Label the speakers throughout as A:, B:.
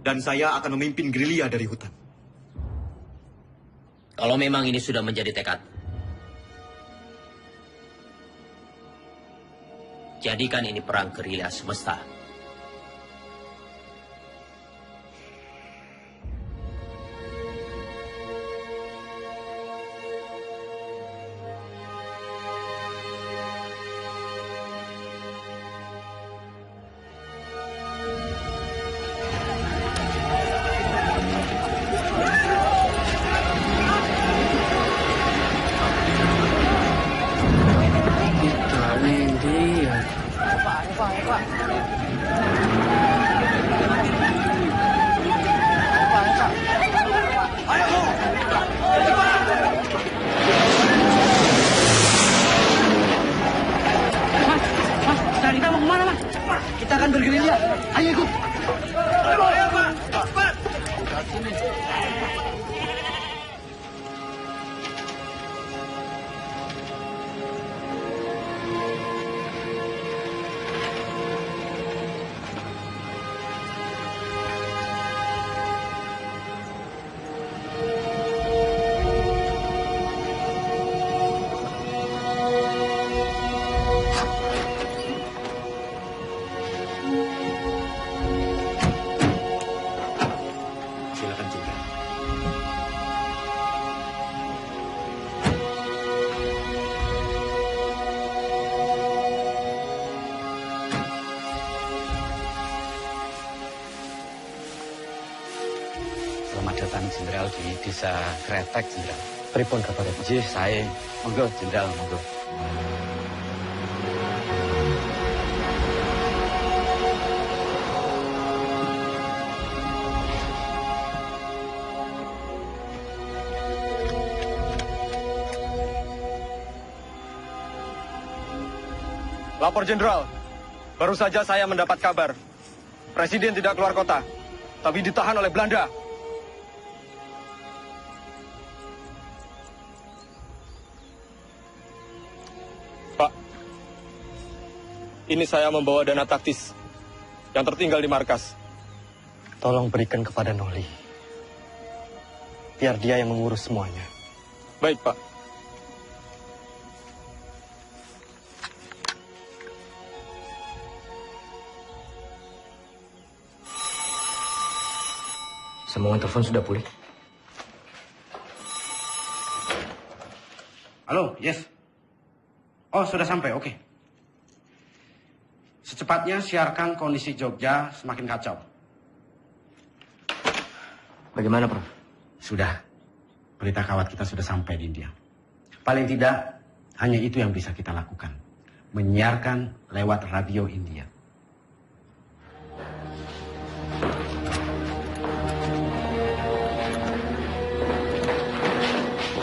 A: Dan saya akan memimpin gerilya dari hutan.
B: Kalau memang ini sudah menjadi tekad, jadikan ini perang gerilya semesta.
C: Jenderal di desa Kretek, Jenderal. Pripun kabar? Jih, saya. Monggo, Jenderal, monggo.
A: Lapor Jenderal, baru saja saya mendapat kabar. Presiden tidak keluar kota, tapi ditahan oleh Belanda. Ini saya membawa dana taktis yang tertinggal di markas.
C: Tolong berikan kepada Noli. Biar dia yang mengurus semuanya.
A: Baik, Pak.
C: Sambungan telepon sudah pulih.
D: Halo, yes. Oh, sudah sampai, oke. Secepatnya siarkan kondisi Jogja semakin kacau.
C: Bagaimana, Prof?
D: Sudah. Berita kawat kita sudah sampai di India. Paling tidak, hanya itu yang bisa kita lakukan. Menyiarkan lewat radio India.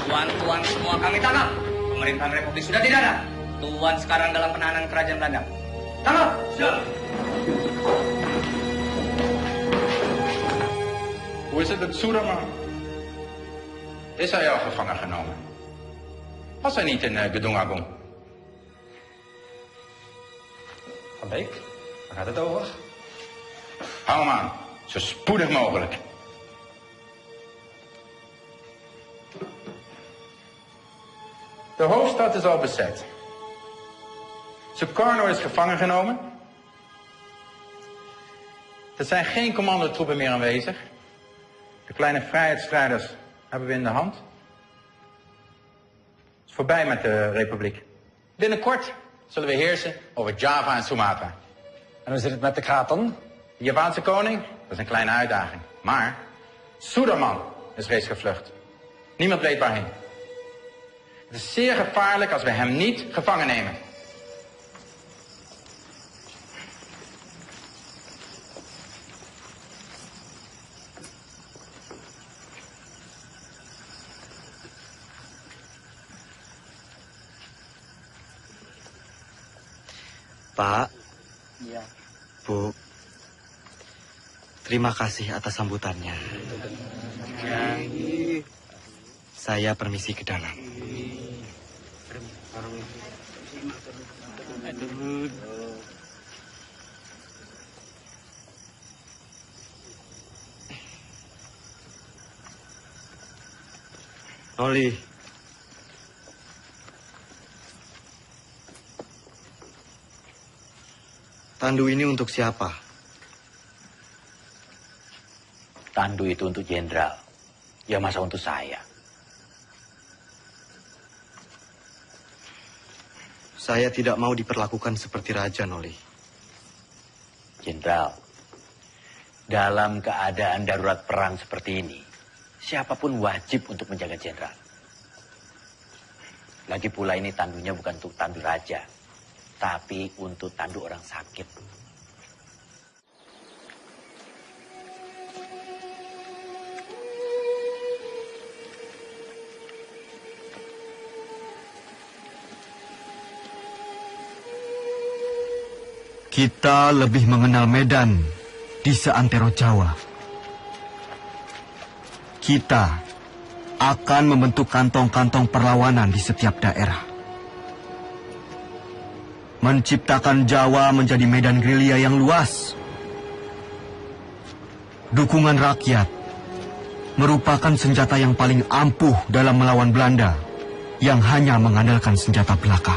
B: Tuan-tuan semua kami tangkap. Pemerintahan Republik sudah tidak ada. Tuan sekarang dalam penahanan kerajaan Belanda. Tangkap! Siap!
E: Hoe is het met Soerama? Is hij al gevangen genomen? Was hij niet in Gedung Agung?
C: Van Beek, waar gaat het over?
E: Hou hem aan, zo spoedig mogelijk. De hoofdstad is al bezet. Sukarno is gevangen genomen. Er zijn geen commandotroepen meer aanwezig. De kleine vrijheidsstrijders hebben we in de hand. Het is voorbij met de republiek. Binnenkort zullen we heersen over Java en Sumatra.
C: En hoe zit het met de Kraton?
E: De Javaanse koning, dat is een kleine uitdaging. Maar Suderman is reeds gevlucht. Niemand weet waarheen. Het is zeer gevaarlijk als we hem niet gevangen nemen.
C: Pak, ya. Bu, terima kasih atas sambutannya. Ya. Saya permisi ke dalam.
A: Oli. Tandu ini untuk siapa?
C: Tandu itu untuk jenderal. Ya masa untuk saya?
A: Saya tidak mau diperlakukan seperti raja, Noli.
C: Jenderal, dalam keadaan darurat perang seperti ini, siapapun wajib untuk menjaga jenderal. Lagi pula ini tandunya bukan untuk tandu raja, tapi untuk tandu orang sakit.
F: Kita lebih mengenal Medan di seantero Jawa. Kita akan membentuk kantong-kantong perlawanan di setiap daerah. Menciptakan Jawa menjadi medan gerilya yang luas. Dukungan rakyat merupakan senjata yang paling ampuh dalam melawan Belanda yang hanya mengandalkan senjata belaka.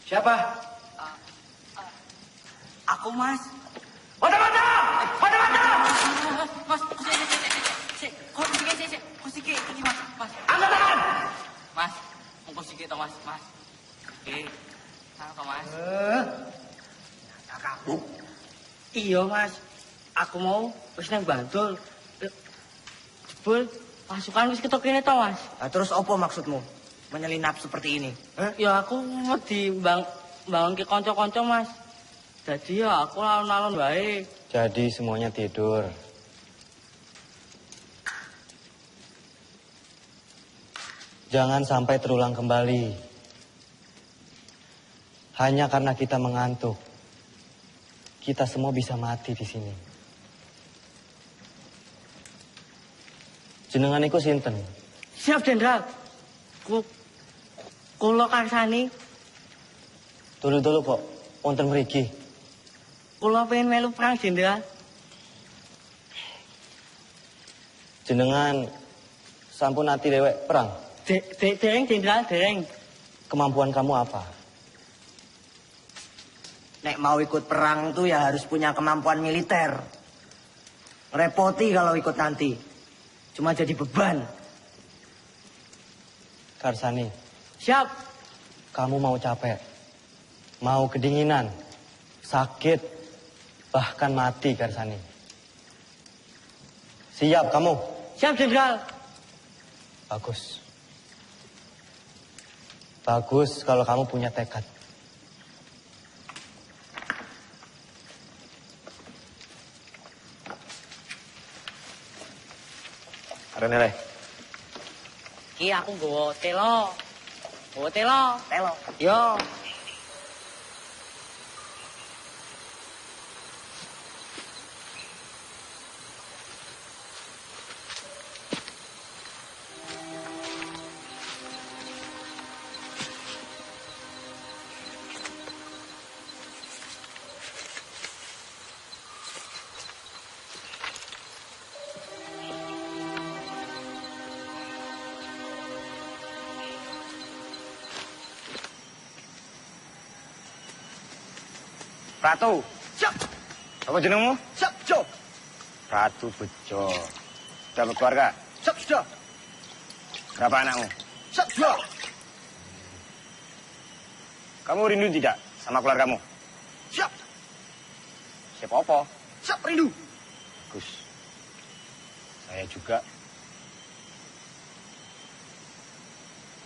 B: Siapa? Aku, Mas.
G: Mas, angkat tangan!
B: Mas, ongkos sikit toh, Mas. Oke. Apa, Mas?
G: Kakakku.
B: Iya, Mas. Aku mau wis nang Bantul. Jebul pasukan wis ketok kene toh, Mas.
G: Terus apa maksudmu? Menyelinap seperti ini?
B: Ya aku mau bangun ke konco-konco, Mas. Jadi ya aku alon-alon wae.
A: Jadi semuanya tidur. Jangan sampai terulang kembali. Hanya karena kita mengantuk, kita semua bisa mati di sini. Jenengan iku sinten?
B: Siap, Jenderal. Kula karsani.
A: Dulu kok, wonten mriki.
B: Kula pengen melu perang, Jenderal.
A: Jenengan sampun ati dewek perang.
B: Dereng, Jenderal, dereng.
A: Kemampuan kamu apa?
G: Nek mau ikut perang tuh ya harus punya kemampuan militer. Repoti kalau ikut nanti. Cuma jadi beban.
A: Karsani,
B: Siap.
A: kamu mau capek, mau kedinginan, sakit, bahkan mati, Karsani. Siap kamu?
B: Siap, Jenderal.
A: Bagus. Bagus kalau kamu punya tekad.
C: Renele.
B: Ki aku nggawa telo. Telo. Yo.
A: Ratu.
G: Siap.
A: Apa jenengmu?
G: Siap, Jo.
A: Ratu Bejo. Sudah berkeluarga?
G: Siap, sudah.
A: Berapa anakmu?
G: Siap, sudah.
A: Kamu rindu tidak sama keluargamu?
G: Siap.
A: Siapa apa?
G: Siap, rindu.
A: Bagus. Saya juga.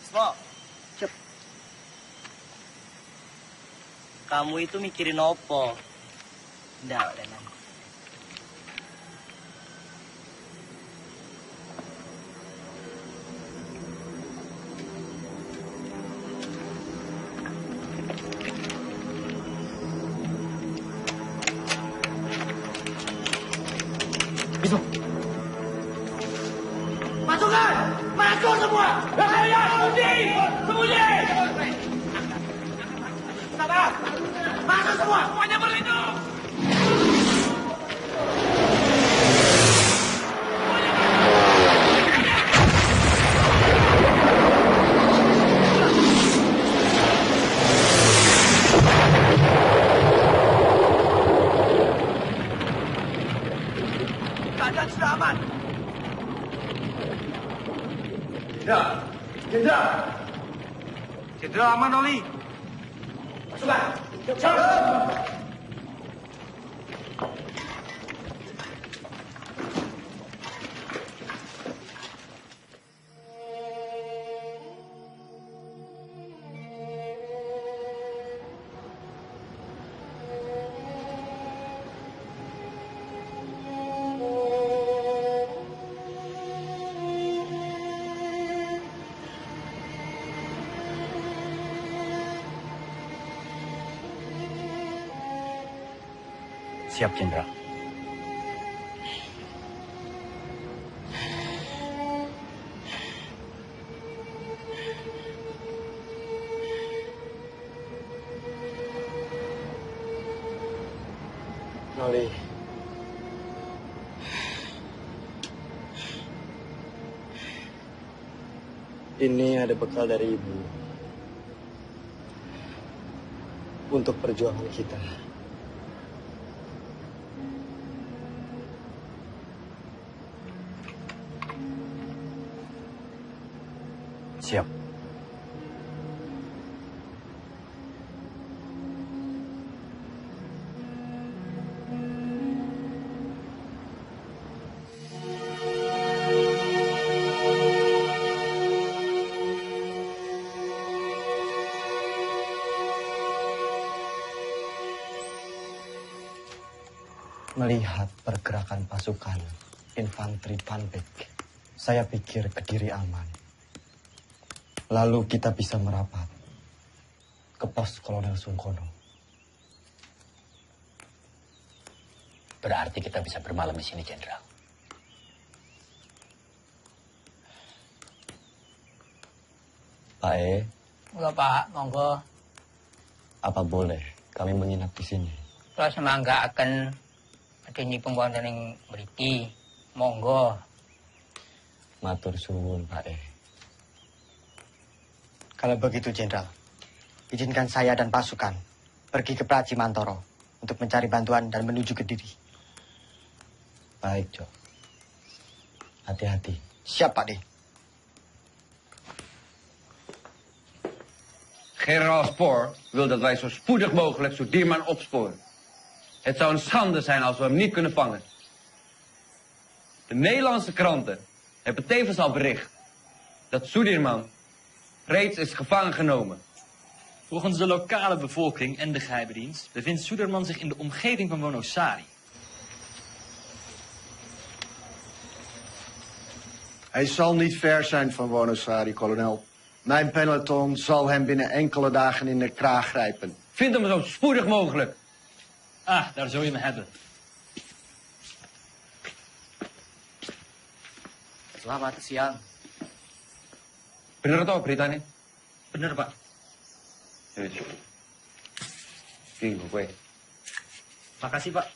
G: Semua. Siap. Kamu itu mikirin apa? Nggak, Renan. Pasukan! Masuk semua! Sembunyi! Sembunyi! Masuk semua! Semuanya berlindung! Keadaan sudah aman.
A: Jenderal aman, Oli.
G: Pasukan!
C: Siap, Jenderal.
A: Oli. Ini ada bekal dari Ibu. Untuk perjuangan kita.
C: Siap.
A: Melihat pergerakan pasukan infanteri Panpek, saya pikir Kediri aman. Lalu kita bisa merapat ke pos Kolonel Sungkono.
C: Berarti kita bisa bermalam di sini, Jenderal.
A: Pak E,
H: Enggak, Pak. Monggo.
A: apa boleh kami menginap di sini?
H: Kalau semangga akan adanya pembuatan yang beriki. Monggo.
A: Matur suwun, Pak E.
G: Kalau begitu, Jenderal, izinkan saya dan pasukan pergi ke Praji Mantoro untuk mencari bantuan dan menuju Kediri.
A: Baik, Jo. Hati-hati.
G: Siap, Pak D.
I: Generaal Spoor wil dat wij zo spoedig mogelijk Soedirman opsporen. Het zou een schande zijn als we hem niet kunnen vangen. De Nederlandse kranten hebben tevens al bericht dat Soedirman reeds is gevangen genomen.
J: Volgens de lokale bevolking en de geheime dienst bevindt Soedirman zich in de omgeving van Wonosari.
K: Hij zal niet ver zijn van Wonosari, kolonel. Mijn peloton zal hem binnen enkele dagen in de kraag grijpen.
I: Vind hem zo spoedig mogelijk.
J: Ah, daar zul je me hebben.
H: Selamat siang.
I: Bener toh beritanya?
J: Bener, Pak.
I: Yes. Gini gue.
J: Makasih, Pak.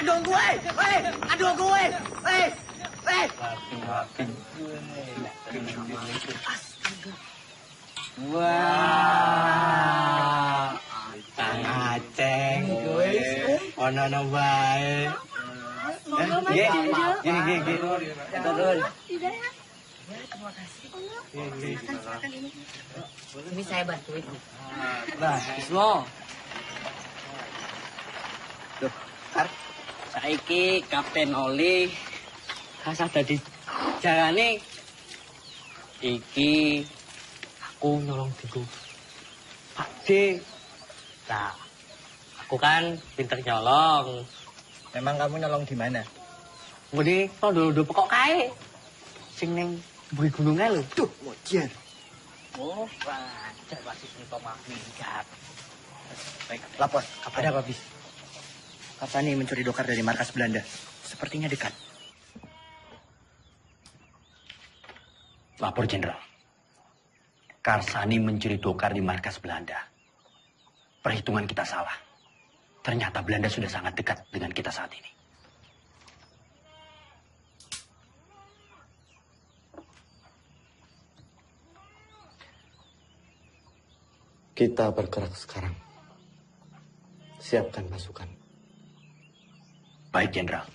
G: Aduh gue! Aduh gue! Wah, Kang Aceng, ono bae. Nggih. Turun.
L: Ini saya bantuin.
G: Nah, Bismo. Duh, Kar, saiki Kapten Oli kasah dadi jalane iki aku nyolong diku Pak D. Nah, aku kan pinter nyolong.
M: Memang kamu nyolong di mana?
G: Ngene tondo-tondo pokok kae. Sing ning mburi gununge lho.
M: Duh, mojer.
G: Oh, wajar wasit nih Pak minggat.
M: Baik, lapor. Ada apa, Bis? Karsani mencuri dokar dari markas Belanda. Sepertinya dekat.
D: Lapor, Jenderal. Karsani mencuri dokar di markas Belanda. Perhitungan kita salah. Ternyata Belanda sudah sangat dekat dengan kita saat ini. Kita bergerak sekarang. Siapkan pasukan. Baik, Jenderal.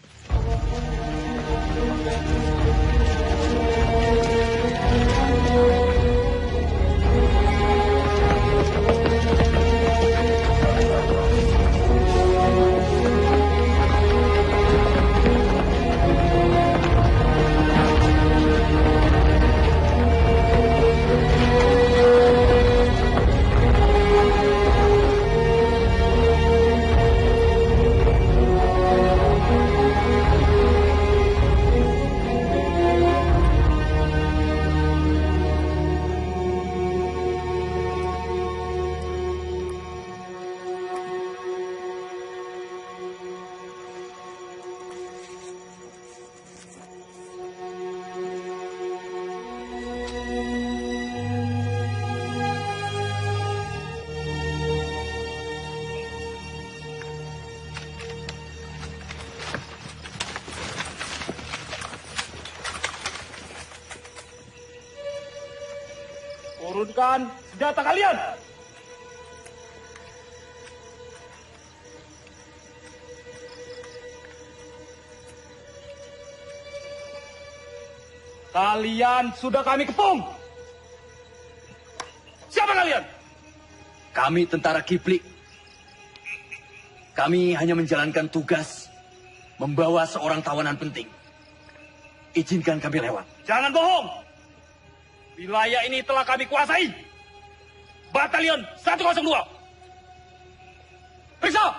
A: Turunkan senjata kalian! Kalian sudah kami kepung! Siapa kalian?
C: Kami tentara Kiplik. Kami hanya menjalankan tugas membawa seorang tawanan penting. Izinkan kami lewat.
A: Jangan bohong! Wilayah ini telah kami kuasai. Batalion 102. Periksa!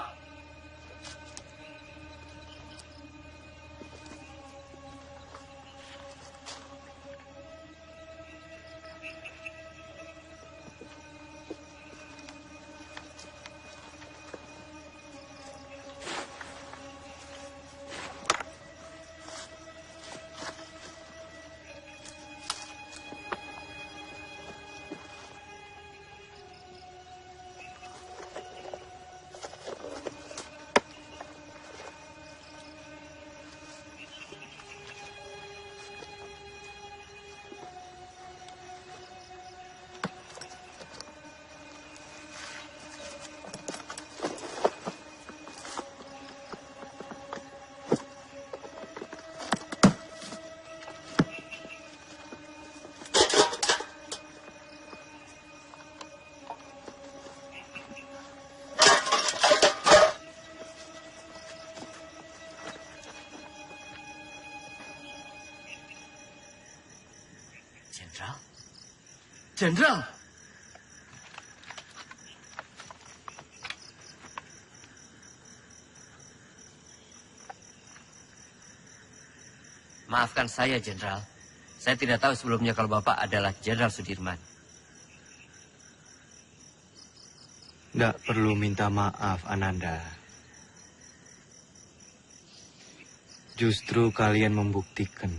G: Jenderal? Jenderal!
N: Maafkan saya, Jenderal. Saya tidak tahu sebelumnya kalau Bapak adalah Jenderal Sudirman.
F: Tidak perlu minta maaf, Ananda. Justru kalian membuktikan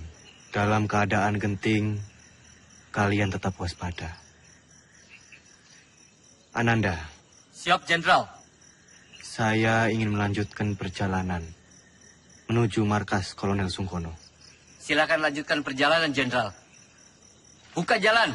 F: dalam keadaan genting, kalian tetap waspada. Ananda.
N: Siap, Jenderal.
F: Saya ingin melanjutkan perjalanan menuju markas Kolonel Sungkono.
N: Silakan lanjutkan perjalanan, Jenderal. Buka jalan.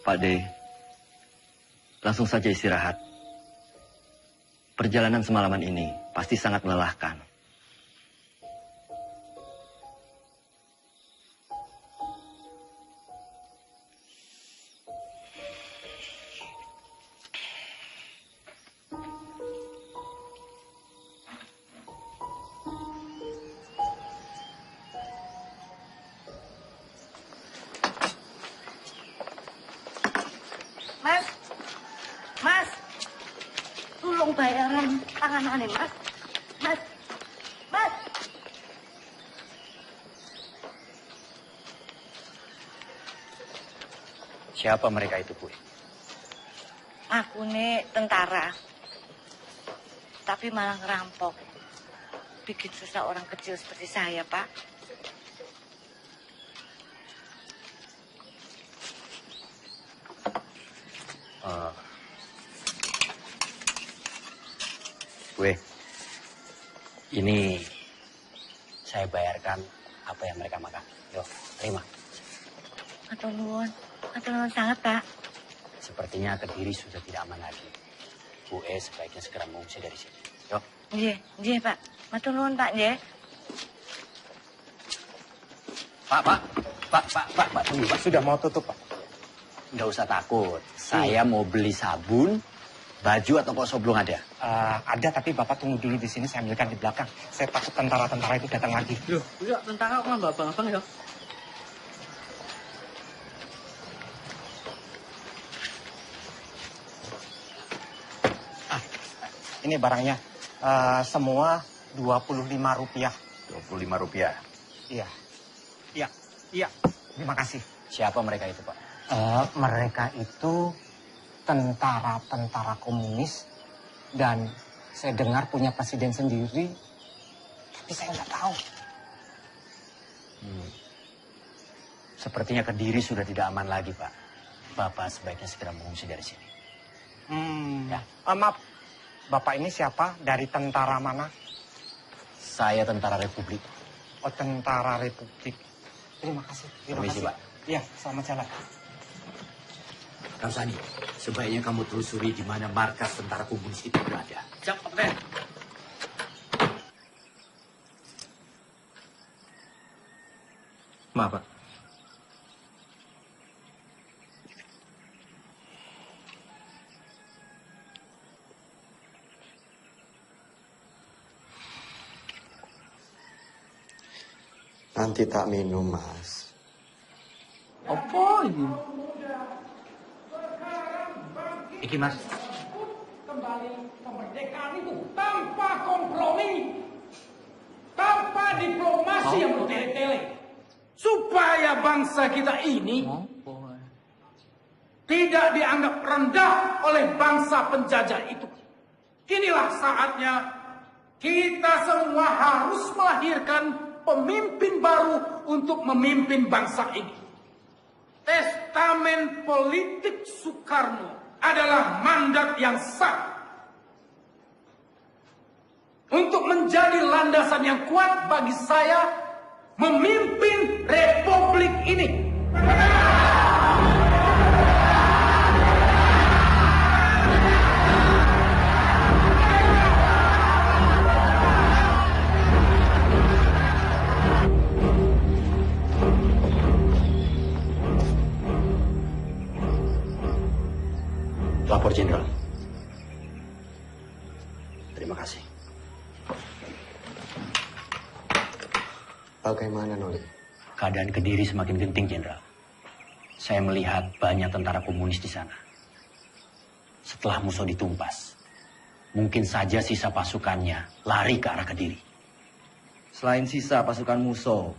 C: Pak D, langsung saja istirahat. Perjalanan semalaman ini pasti sangat melelahkan.
L: Mas, tolong bayaran tanganannya, Mas. Mas.
C: Siapa mereka itu, Bu?
L: Aku nih tentara, tapi malah ngerampok. Bikin susah orang kecil seperti saya, Pak.
C: Gue, ini saya bayarkan apa yang mereka makan. Yuk, terima.
L: Atur nuwun sangat, Pak.
C: Sepertinya Kediri sudah tidak aman lagi. gue sebaiknya segera mengungsi dari sini. Yuk.
L: Nggih, Pak. Matur nuwun, Pak, nggih.
C: Pak, tunggu, Pak.
D: Sudah mau tutup, Pak.
C: Nggak usah takut. Saya mau beli sabun, baju atau kosong belum ada?
D: Ada, tapi Bapak tunggu dulu di sini, saya ambilkan di belakang. Saya takut tentara-tentara itu datang lagi.
H: Loh, enggak, tentara kok nggak abang-abang ya?
D: Ini barangnya, semua Rp25.
C: Rp25?
D: Iya. Terima kasih.
C: Siapa mereka itu, Pak?
D: Mereka itu tentara-tentara komunis dan saya dengar punya presiden sendiri, tapi saya nggak tahu.
C: Sepertinya Kediri sudah tidak aman lagi, Pak. Bapak sebaiknya segera mengungsi dari sini.
D: Ya. Maaf, Bapak ini siapa? Dari tentara mana?
C: Saya tentara Republik.
D: Oh, tentara Republik. Terima kasih.
C: Permisi, Pak.
D: Iya, selamat jalan.
C: Kang Sani, sebaiknya kamu telusuri di mana markas tentara komunis itu berada.
H: Siap, Kapten.
D: Maaf, Pak.
K: Nanti tak minum, Mas.
H: Apa ini?
C: Iki, Mas.
O: Kembali kemerdekaan itu tanpa kompromi, tanpa diplomasi yang bertele-tele, supaya bangsa kita ini tidak dianggap rendah oleh bangsa penjajah itu. Inilah saatnya kita semua harus melahirkan pemimpin baru untuk memimpin bangsa ini. Testamen politik Soekarno adalah mandat yang sah untuk menjadi landasan yang kuat bagi saya memimpin republik ini.
C: Lapor Jenderal. Terima kasih.
K: Bagaimana, Noli?
C: Keadaan Kediri semakin genting, Jenderal. Saya melihat banyak tentara komunis di sana. Setelah musuh ditumpas,
D: mungkin saja sisa pasukannya lari ke arah Kediri.
M: Selain sisa pasukan musuh,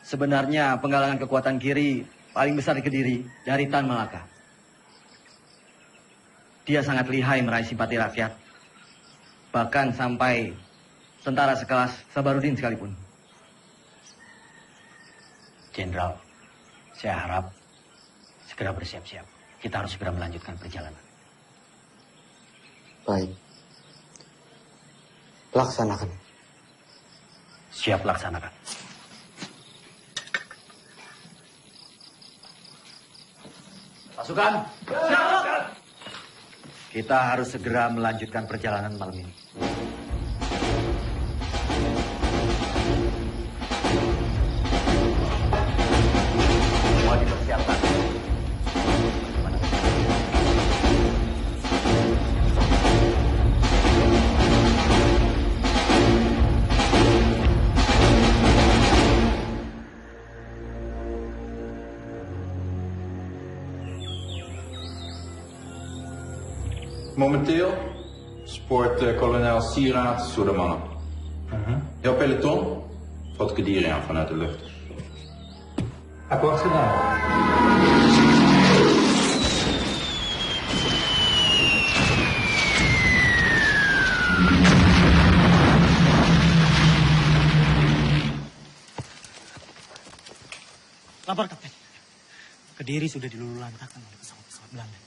M: sebenarnya penggalangan kekuatan kiri paling besar di Kediri dari Tan Malaka. Dia sangat lihai meraih simpati rakyat, bahkan sampai tentara sekelas Sabarudin sekalipun.
D: Jenderal, saya harap segera bersiap-siap. Kita harus segera melanjutkan perjalanan.
P: Baik. Laksanakan.
D: Siap laksanakan. Pasukan. Kita harus segera melanjutkan perjalanan malam ini. Semua dipersiapkan.
E: Momenteel spoort kolonel Sieraad Soedermannen. Jouw peloton valt Kediri aan vanuit de lucht. Akkoord gedaan.
G: Lapor, Kapten. Kediri sudah dilululantakkan oleh pesawat-pesawat Belanda.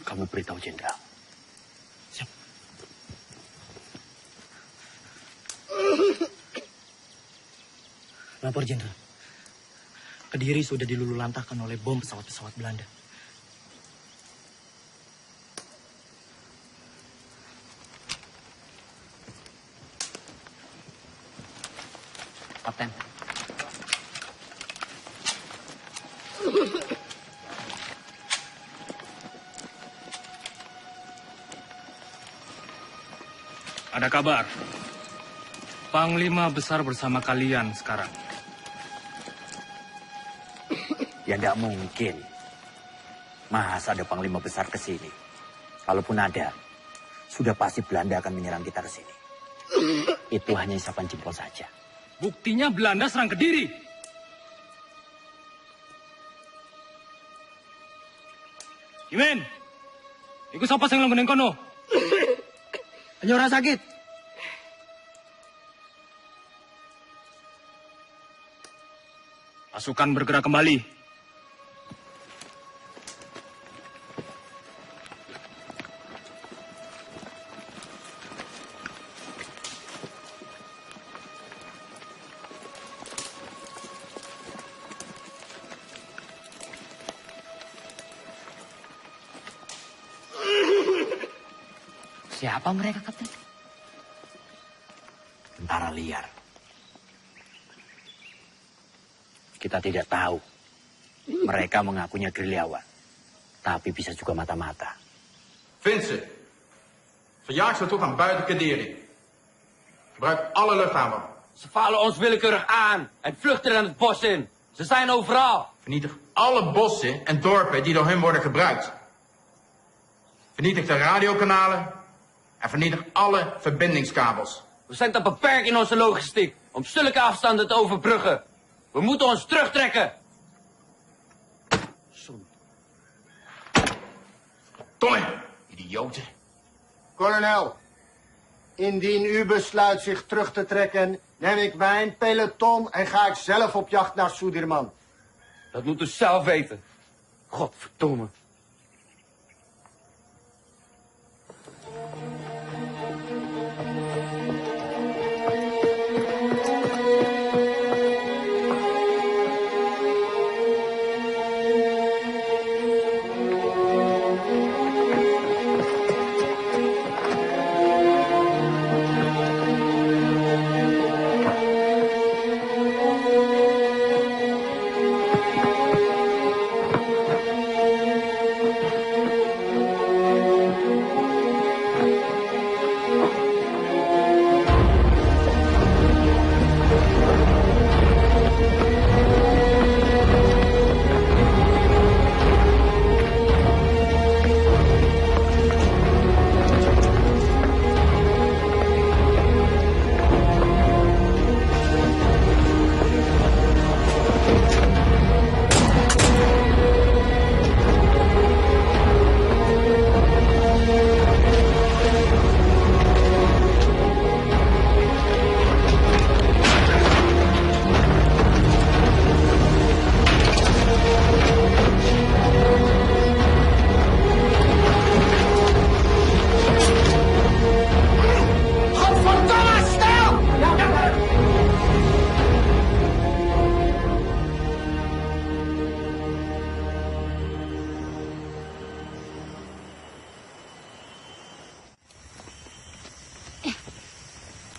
D: Kamu beritahu Jenderal.
G: Siap. Lapor, Jenderal. Kediri sudah dilululantakkan oleh bom pesawat-pesawat Belanda.
N: Kapten.
A: Ada kabar. Panglima besar bersama kalian sekarang.
D: Ya tidak mungkin. Masa ada panglima besar ke sini? Kalaupun ada, sudah pasti Belanda akan menyerang kita ke sini. Itu hanya isapan jempol saja.
A: Buktinya Belanda serang Kediri. Imen, ikut siapa yang langgunin kono?
G: Hanya orang sakit.
A: Pasukan bergerak kembali.
N: Siapa mereka, Kapten?
D: Tentara liar. Kita tidak tahu. Mereka mengakunya gerilyawan. Tapi bisa juga mata-mata.
E: Vincent, verjaag ze toe gaan buiten Kediri. Gebruik alle luchthaven.
I: Ze vallen ons willekeurig aan en vluchten dan het bos in. Ze zijn overal.
E: Vernietig alle bossen en dorpen die door hun worden gebruikt. Vernietig de radiokanalen en vernietig alle verbindingskabels.
I: We zijn te beperkt in onze logistiek om zulke afstanden te overbruggen. We moeten ons terugtrekken.
E: Tommy, idioten.
K: Kolonel, indien u besluit zich terug te trekken, neem ik mijn peloton en ga ik zelf op jacht naar Soederman.
I: Dat moet u zelf weten. Godverdomme.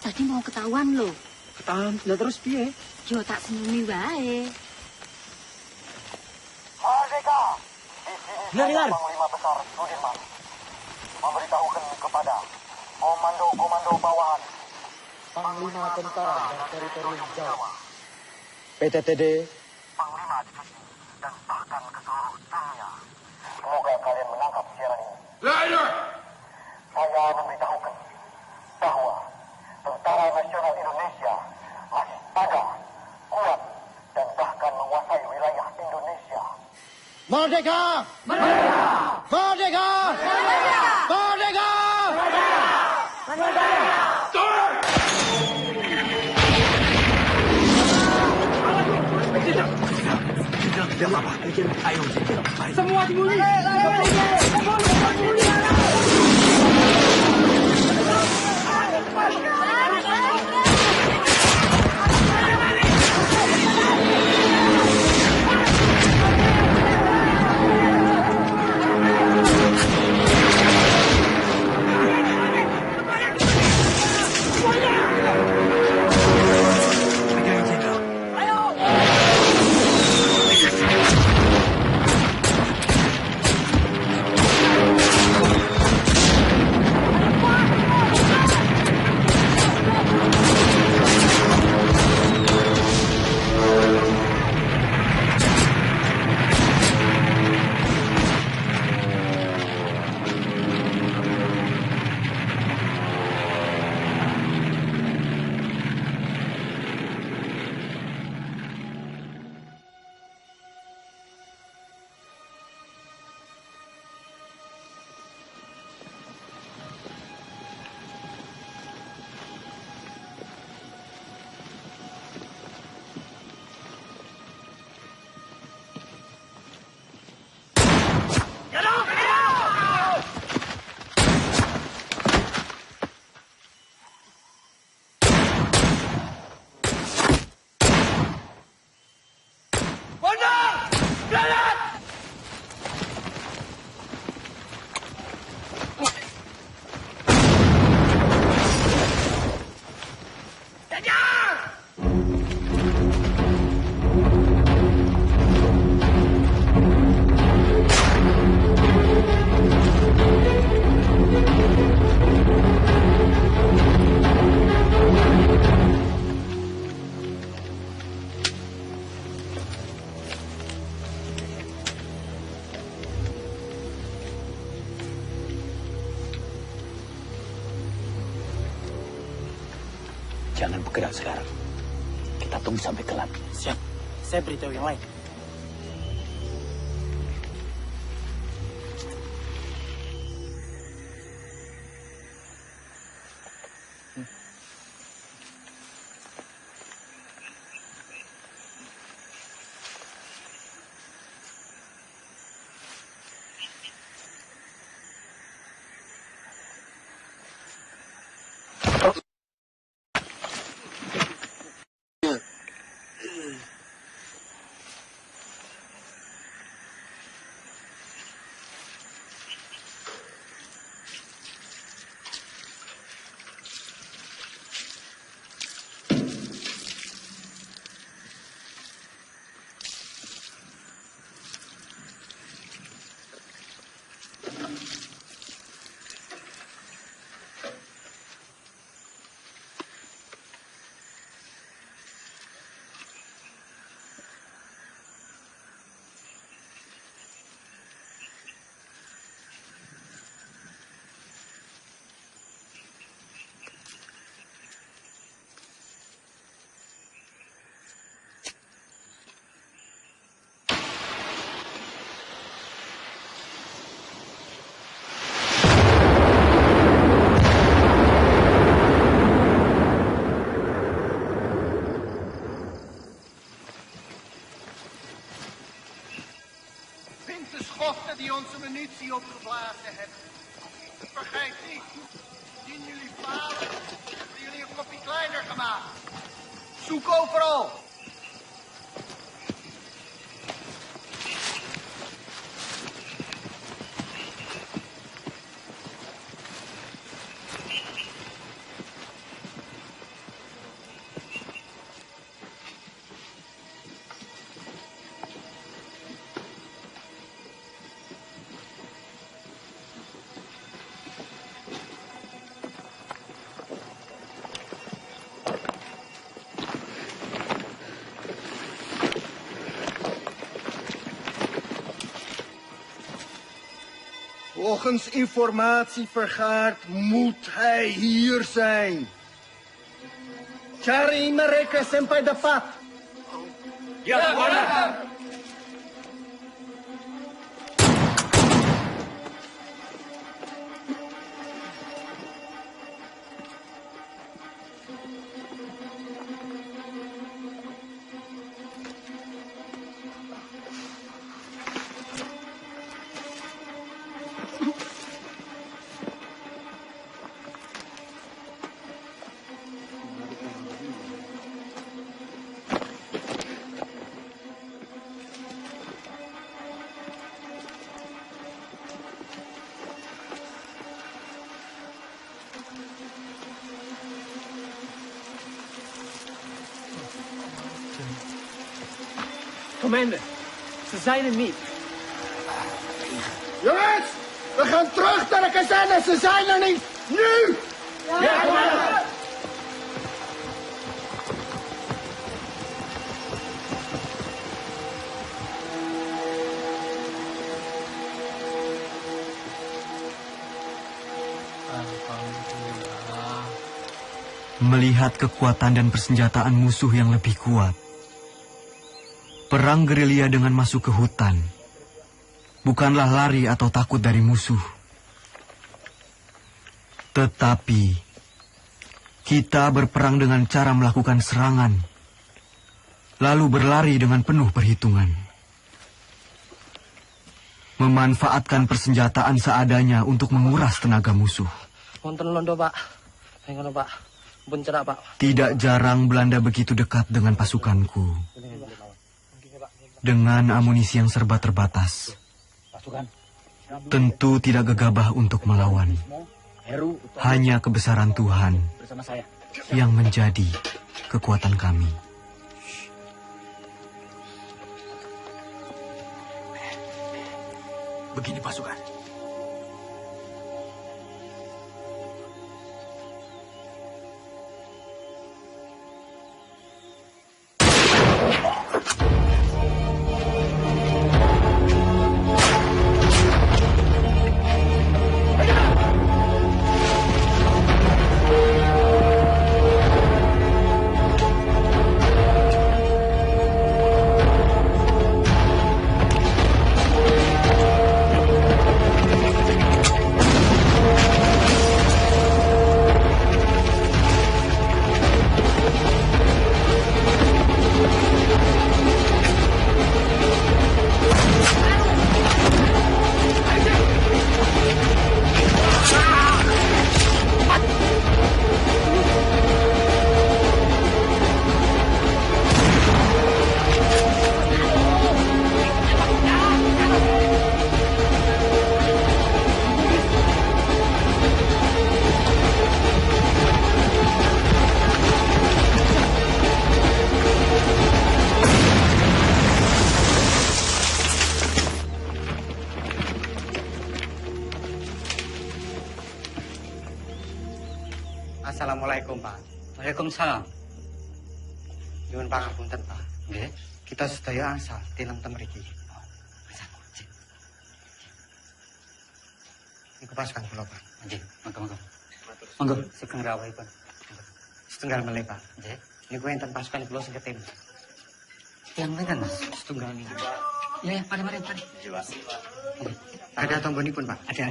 L: tadi mau ketahuan loh.
M: Ketahuan, lah terus piye?
L: Yo tak senyumi wae.
K: Merdeka! Di sini
M: Dengar.
K: Panglima Besar Sudirman memberitahukan kepada komando-komando bawahan Panglima Tentara dan Teritorium Jawa,
A: PTTD,
K: Panglima Divisi, dan bahkan ke seluruh dunia. Semoga kalian menangkap siaran ini.
O: Leider!
K: Saya memberitahukan bahwa Tentara Nasional Indonesia masih ada, kuat, dan bahkan menguasai wilayah Indonesia. Merdeka! Merdeka! Merdeka! Merdeka! Merdeka! Merdeka!
F: Tidak apa-apa. Ayo,
O: Semua sembunyi!
D: Jangan bergerak sekarang. Kita tunggu sampai gelap.
M: Siap. Saya beritahu yang lain.
K: De schotten die onze munitie opgeblazen hebben. Vergeet niet, indien jullie falen, hebben jullie een kopje kleiner gemaakt. Zoek overal. Volgens informatie vergaard moet hij hier zijn. Cari mereka sampai dapat.
A: Ya, Komandan.
P: Commander, ze zijn er niet.
K: Jongens, we gaan terug naar de kazerne. Ze zijn er niet. Nu!
P: Ja, commander.
F: Melihat kekuatan dan persenjataan musuh yang lebih kuat, perang gerilya dengan masuk ke hutan bukanlah lari atau takut dari musuh. Tetapi kita berperang dengan cara melakukan serangan, lalu berlari dengan penuh perhitungan. Memanfaatkan persenjataan seadanya untuk menguras tenaga musuh.
P: Wonten londo, Pak. Ngono, Pak. Pun cerak, Pak.
F: Tidak jarang Belanda begitu dekat dengan pasukanku. Dengan amunisi yang serba terbatas, tentu tidak gegabah untuk melawan. Hanya kebesaran Tuhan yang menjadi kekuatan kami.
D: Begini pasukan.
G: Assalamualaikum, Pak.
H: Waalaikumsalam.
G: Nyuwun pangapunten, Pak.
H: Nggih.
G: Kita sedaya angsal tilem ten mriki. Niku pasukan kula, Pak.
H: Nggih, monggo. Monggo,
G: sugeng rawuhipun. Setunggal melih, Pak. Nggih. Niku enten pasukan kula sing ketim.
H: Yang pinten, Mas?
G: Setunggal niku.
H: Ya, mari.
G: Iya, Pak. Ada tombonipun, Pak. Ada.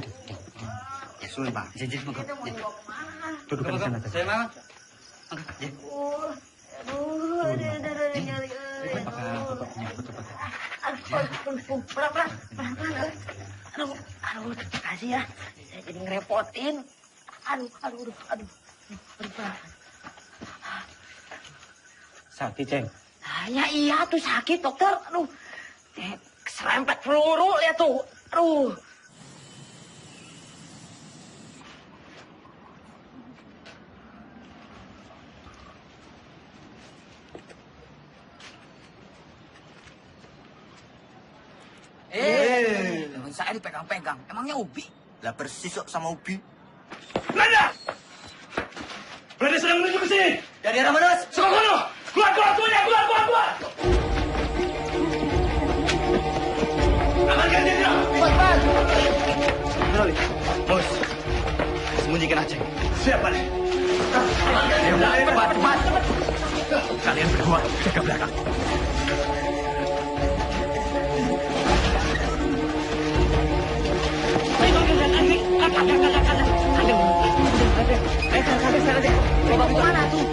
G: Ya, suwun, Pak.
H: Janji, monggo.
G: Duduk di sana.
H: Saya mau.
G: Ya.
L: Aduh, kasih ya. Saya jadi ngerepotin. Aduh.
G: Sakit, Ceng.
L: Ya iya tuh sakit, dokter. Aduh. Serempet peluru, lihat tuh. Aduh.
G: Tangan saya dipegang-pegang. Emangnya Ubi? Lah persis kok sama Ubi.
A: Belanda! Belanda sedang menuju ke sini.
G: Dari arah mana, Mas?
A: Sono! Keluar semuanya! Keluar! Amankan dia, Jenderal!
G: Cepat!
A: Siap, Pak. Cepat. Kalian berdua jaga belakang.
L: Bapak kemana tuh?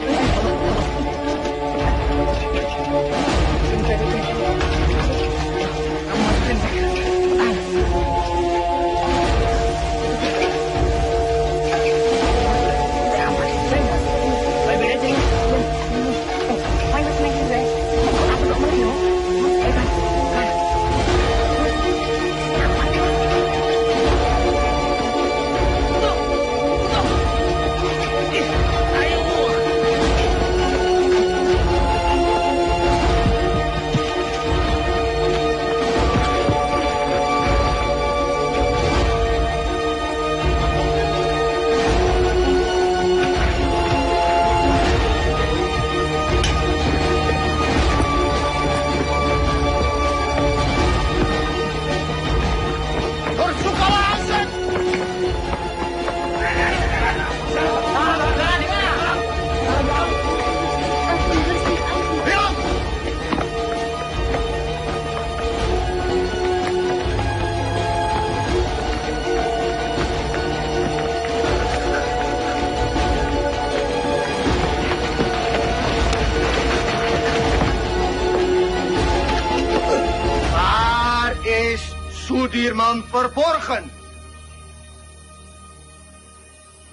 K: Sudirman verborgen.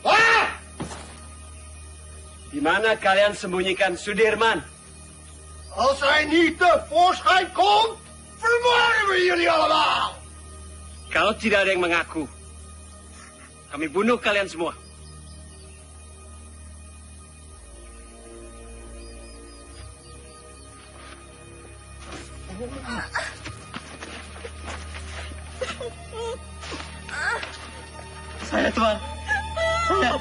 K: Waar?
A: Di mana kalian sembunyikan Sudirman?
K: Als hij niet tevoorschijn komt, vermoorden we jullie allemaal.
A: Kalau tidak ada yang mengaku, kami bunuh kalian semua. Saya, Tuan. Saya.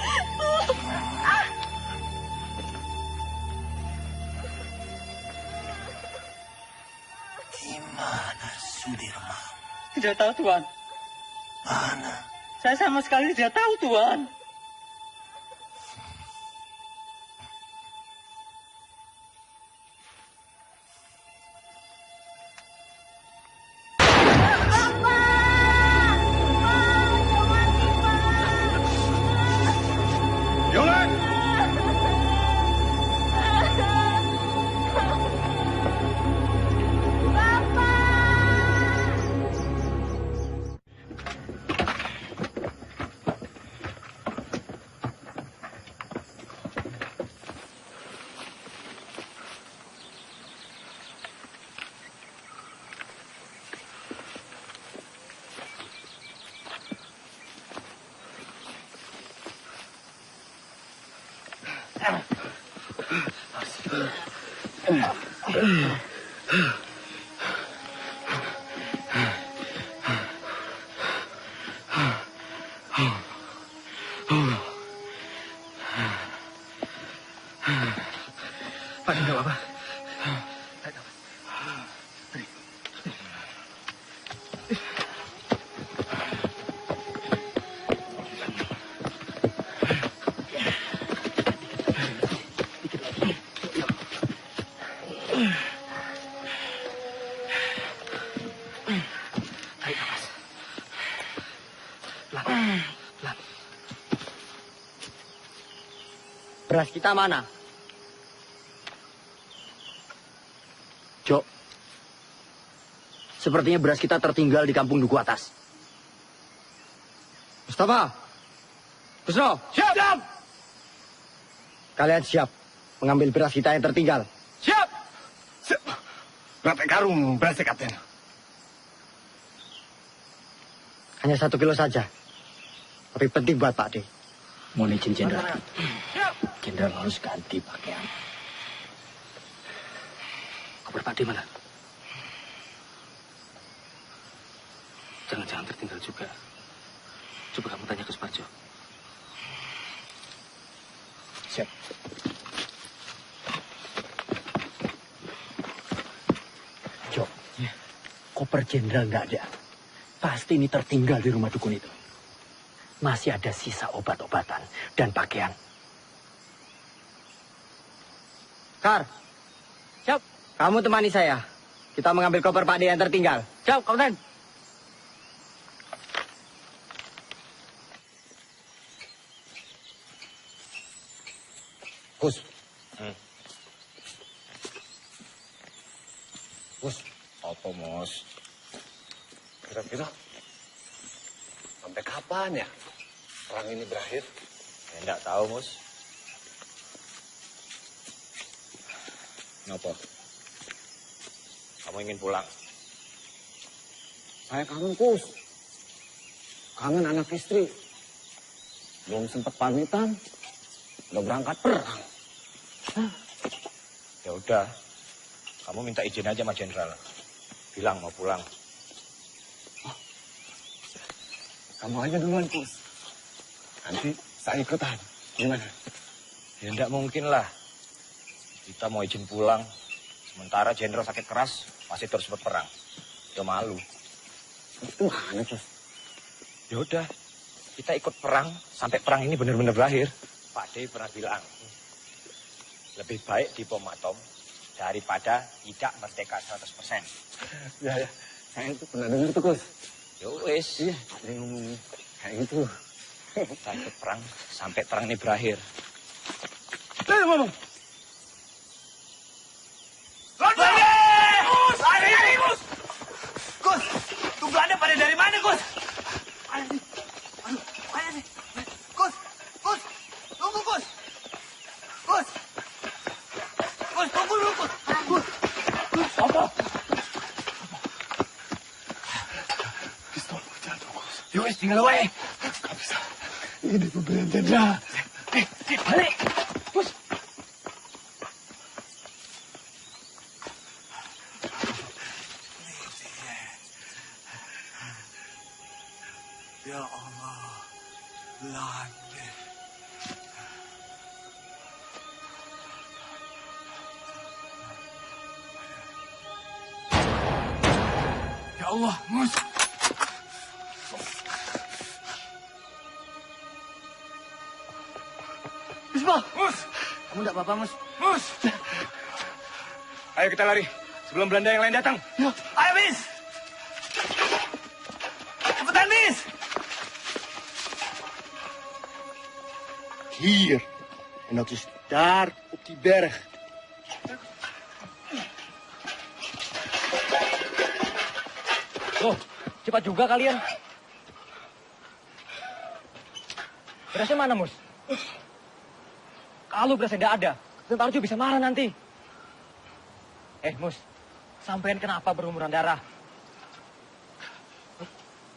K: Di mana Sudirman?
P: Tidak tahu, Tuan.
K: Mana?
P: Saya sama sekali tidak tahu, Tuan.
A: Pak, enggak apa-apa.
G: Beras kita mana? Jok, sepertinya beras kita tertinggal di kampung Duku Atas. Mustafa, Busro, siap! Kalian siap mengambil beras kita yang tertinggal?
A: Siap! Berapa karung berasnya, Kapten?
G: Hanya 1 kilo saja. Tapi penting buat Pak D.
D: Mohon izin, Jenderal. Jenderal harus ganti pakaian.
P: Kabar Pak D mana? Jangan-jangan tertinggal juga. Coba kamu tanya ke Suparjo.
D: Siap. Jok, koper Jenderal nggak ada. Pasti ini tertinggal di rumah dukun itu. masih ada sisa obat-obatan dan pakaian.
G: Kar, siap. Kamu temani saya. Kita mengambil koper Pak D yang tertinggal.
P: Siap, Kapten.
C: Gus. Gus, apa Mos? Kira-kira sampai kapan ya perang ini berakhir?
Q: Ya, enggak tahu, Mus. Kenapa? Kamu ingin pulang?
C: Saya kangen, Gus. Kangen anak istri. Belum sempat pamitan, udah berangkat perang.
Q: Ya udah, kamu minta izin aja sama Jenderal. Bilang mau pulang.
C: Kamu aja duluan, Gus. Nanti saya ikutan. Gimana?
Q: Ya enggak mungkin lah. Kita mau izin pulang. Sementara Jenderal sakit keras, masih terus berperang. Ya malu.
C: Gimana, Gus?
Q: Ya udah, kita ikut perang sampai perang ini benar-benar berakhir. Pak D pernah bilang, lebih baik di bom atom daripada tidak merdeka 100%.
C: Ya, saya itu pernah dengar tuh, Gus.
Q: Ya wis.
C: Iya, ada yang ngomong kayak gitu.
Q: Kita ikut perang sampai perang ini berakhir.
C: Ngomong.
K: Lari, Gus! Gus, tuh Belanda pada dari mana, Gus? Ayo nih. Gus, tunggu, Gus. Gus, tunggu dulu, Gus.
C: Apa? Pistol jatuh, Gus.
K: Yowes, tinggal wae.
C: Gak bisa. Ini pemberian Jenderal.
K: Balik. Gus. Ya Allah, Belanda. Ya Allah, Mus.
G: Bismillah.
K: Mus.
G: Kamu enggak apa-apa, Mus?
K: Mus.
A: Ayo kita lari sebelum Belanda yang lain datang.
K: Ayo, Bis. Cepetan, Bis.
R: Hier. En dat is daar op die berg.
G: Loh, cepat juga kalian. Berasnya mana, Mus? Kalau berasnya tidak ada, Tentara Arjo bisa marah nanti. Mus, sampean kenapa berumuran darah?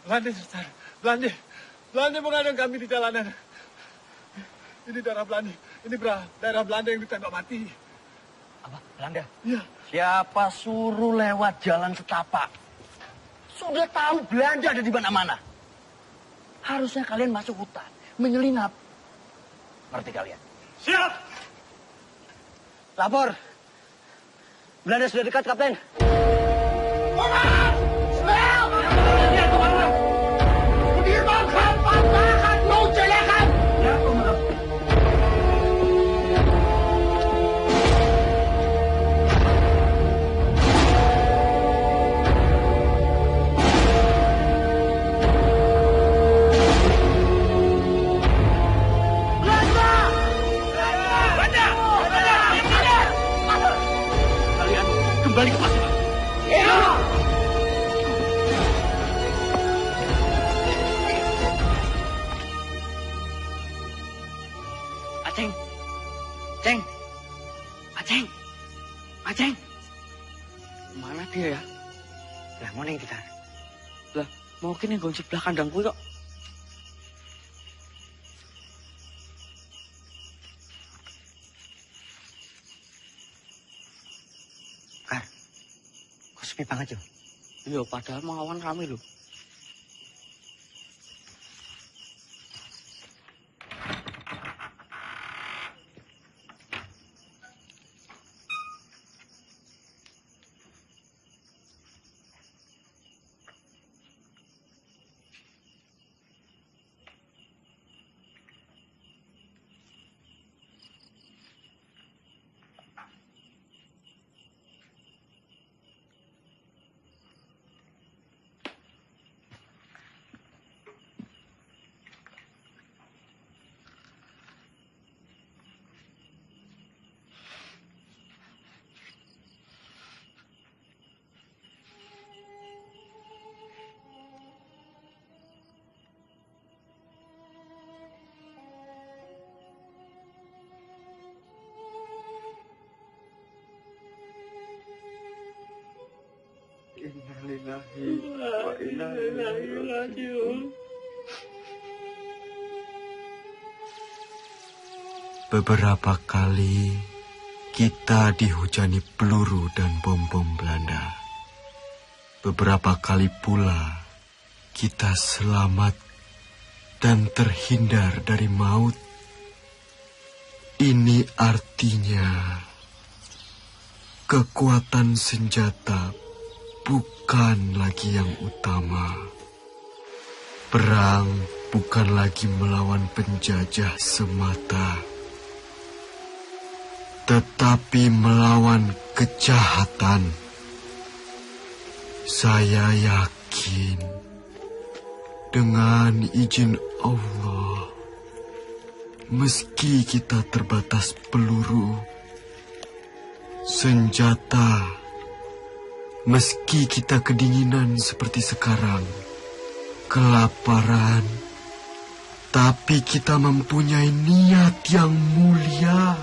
R: Belanda, Sultan. Belanda mengadang kami di jalanan. Ini darah Belanda. Ini darah Belanda yang ditembak mati.
G: Apa? Belanda?
R: Iya.
D: Siapa suruh lewat jalan setapak? Sudah tahu Belanda ada di mana-mana. Harusnya kalian masuk hutan, menyelinap. Ngerti kalian?
K: Siap.
G: Lapor. Belanda sudah dekat, Kapten.
K: Kembali ke pasukan.
G: Iya.
D: Aceng. Ceng. Aceng. Aceng. Mana dia ya? Lah, mau neng kita. Lah, mungkin yang gonci sebelah kandang gue kok. Sepi banget, Jo. Iya, padahal mau awan rame loh.
R: Innalillahi wa inna ilaihi raji'un.
F: Beberapa kali kita dihujani peluru dan bom-bom Belanda. Beberapa kali pula kita selamat dan terhindar dari maut. Ini artinya kekuatan senjata bukan lagi yang utama. Perang bukan lagi melawan penjajah semata, tetapi melawan kejahatan. Saya yakin dengan izin Allah, meski kita terbatas peluru, senjata, meski kita kedinginan seperti sekarang, kelaparan, tapi kita mempunyai niat yang mulia.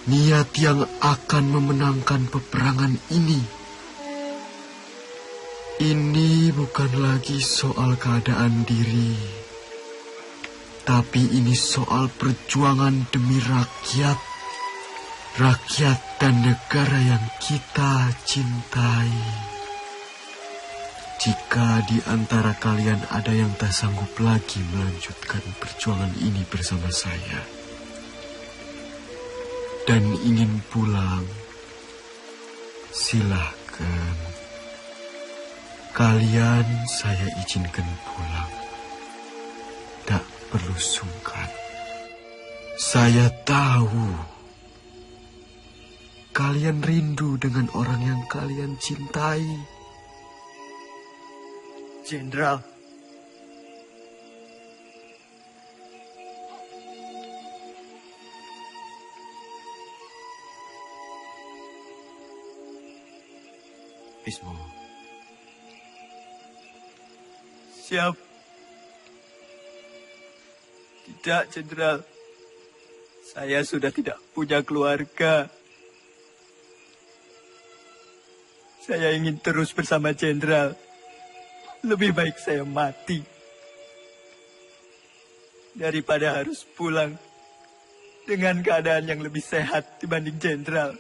F: Niat yang akan memenangkan peperangan ini. Ini bukan lagi soal keadaan diri, tapi ini soal perjuangan demi rakyat. Rakyat dan negara yang kita cintai. Jika di antara kalian ada yang tak sanggup lagi melanjutkan perjuangan ini bersama saya, dan ingin pulang, silakan. Kalian saya izinkan pulang. Tak perlu sungkan. Saya tahu kalian rindu dengan orang yang kalian cintai.
G: Jenderal.
F: Bismo.
R: Siap. Tidak, Jenderal. Saya sudah tidak punya keluarga. Saya ingin terus bersama Jenderal. Lebih baik saya mati daripada harus pulang dengan keadaan yang lebih sehat dibanding Jenderal.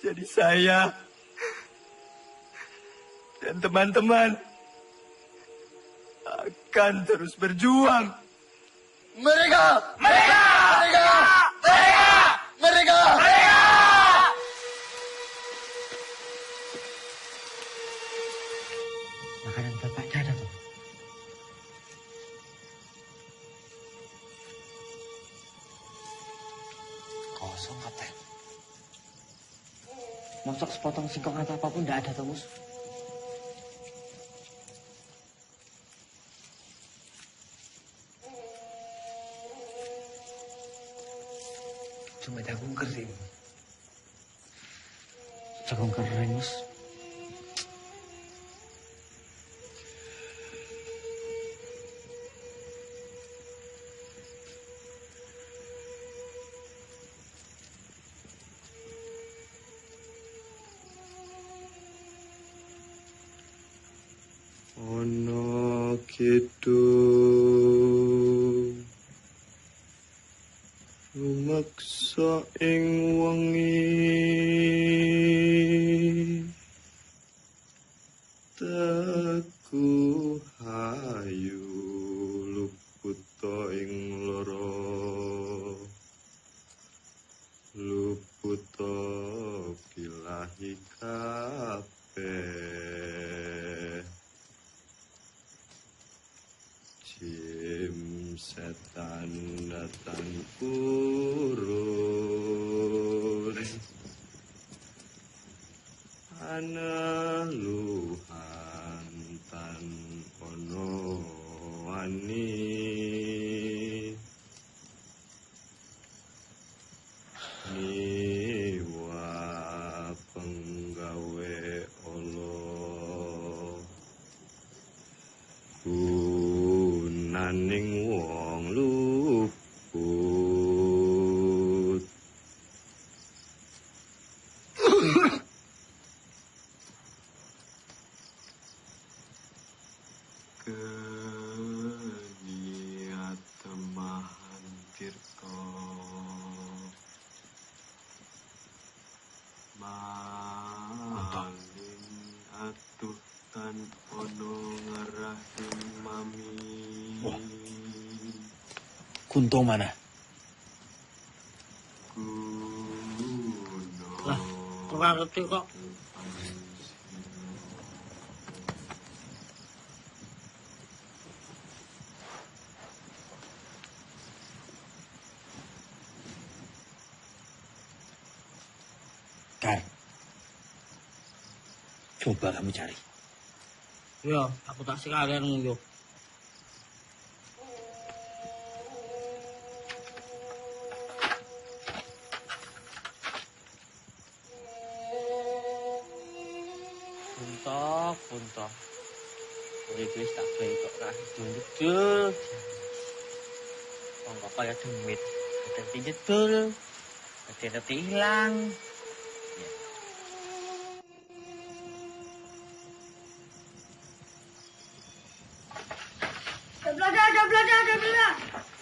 R: Jadi saya dan teman-teman akan terus berjuang. Mereka! Mereka! Mereka! Mereka! Mereka! Mereka!
P: Makanan bapaknya ada tuh.
C: Kosong, Kapten.
P: Mosok sepotong singkong atau apapun tidak ada, Tomus.
M: Cuma jagung kering.
P: Jagung kering, Mus.
S: Ono kitu lumaksa ing wengi teku hayu luputa ing lara luputa bilahi kabeh jim setan datang kurun ana luhan tan ono wani niwa penggawe Allah gunaning wong luput Atuh tan ono ngarahin mami.
J: Kunto mana?
P: Lah, kurang ngerti kok.
D: Kar, coba kamu cari.
P: Ya, aku tak sekalian nguyuh. Puntok. Kowe wis tak bentuk ra ndul. Wong kok kaya demit. Dadi jedul. Dadi hilang.
L: Ada Belanda.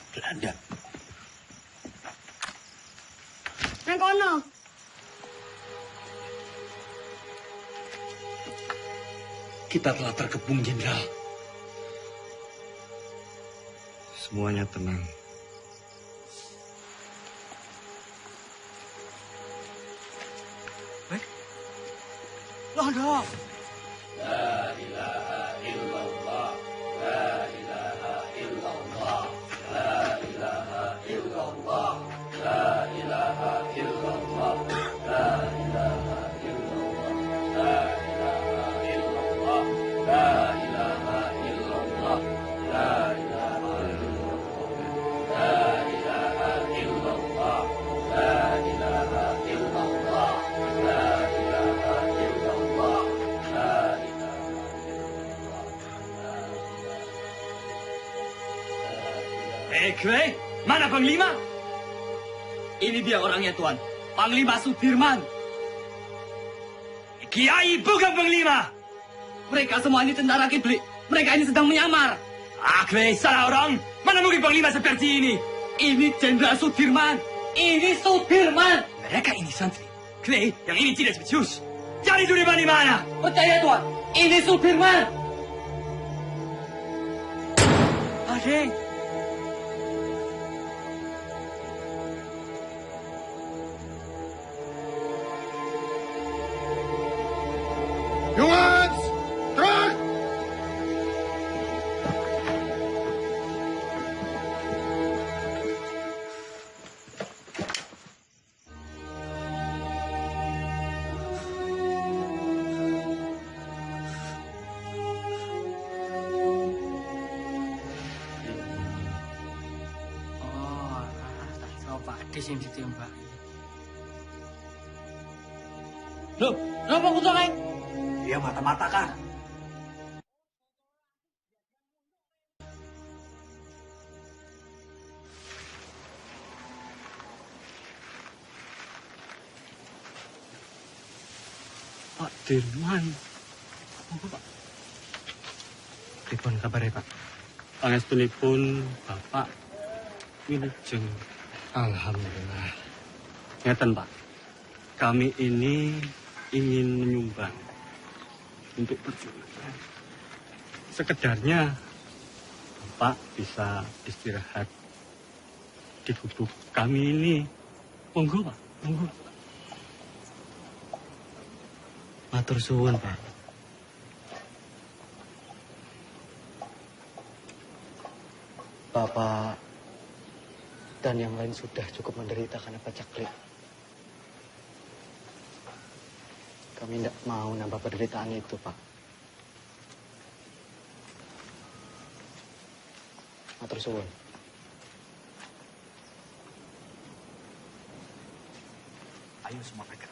D: Belanda.
L: Nang kono.
F: Kita telah terkepung, Jenderal.
S: Semuanya tenang.
P: Belanda.
T: La ilaha illallah. La ilaha illallah. La ilaha illallah. La ilaha illallah. La ilaha illallah. La ilaha illallah. La ilaha illallah. La ilaha illallah. La ilaha illallah. La ilaha illallah. La ilaha illallah. La
J: Kwe, mana Panglima? Ini dia orangnya, Tuan. Panglima Sudirman. Kiai bukan Panglima. Mereka semua ini tentara kiblik. Mereka ini sedang menyamar. Kwe, salah orang. Mana mungkin Panglima seperti ini? Ini Jenderal Sudirman. Ini Sudirman. Mereka ini santri. Kwe, yang ini tidak becus. Cari Sudirman di mana? Percaya, Tuan. Ini Sudirman. Adek.
K: Jongens, terug!
P: Sing ditembak.
J: Loh, kenapa aku tolong?
D: Dia mata-mata kan?
R: Pak Dirman. Apa, Pak?
F: Pripun kabare, Pak? Pangestunipun Bapak wilujeng. Alhamdulillah. Ngeten, Pak. Kami ini ingin menyumbang untuk perjuangan. Sekedarnya Bapak bisa istirahat di gubuk kami ini. Monggo, Pak. Monggo. Matur suwun, Pak.
P: Bapak dan yang lain sudah cukup menderita karena pacaklik. Kami tidak mau nambah penderitaan itu, Pak. Matur suwun.
D: Ayo semua bergerak.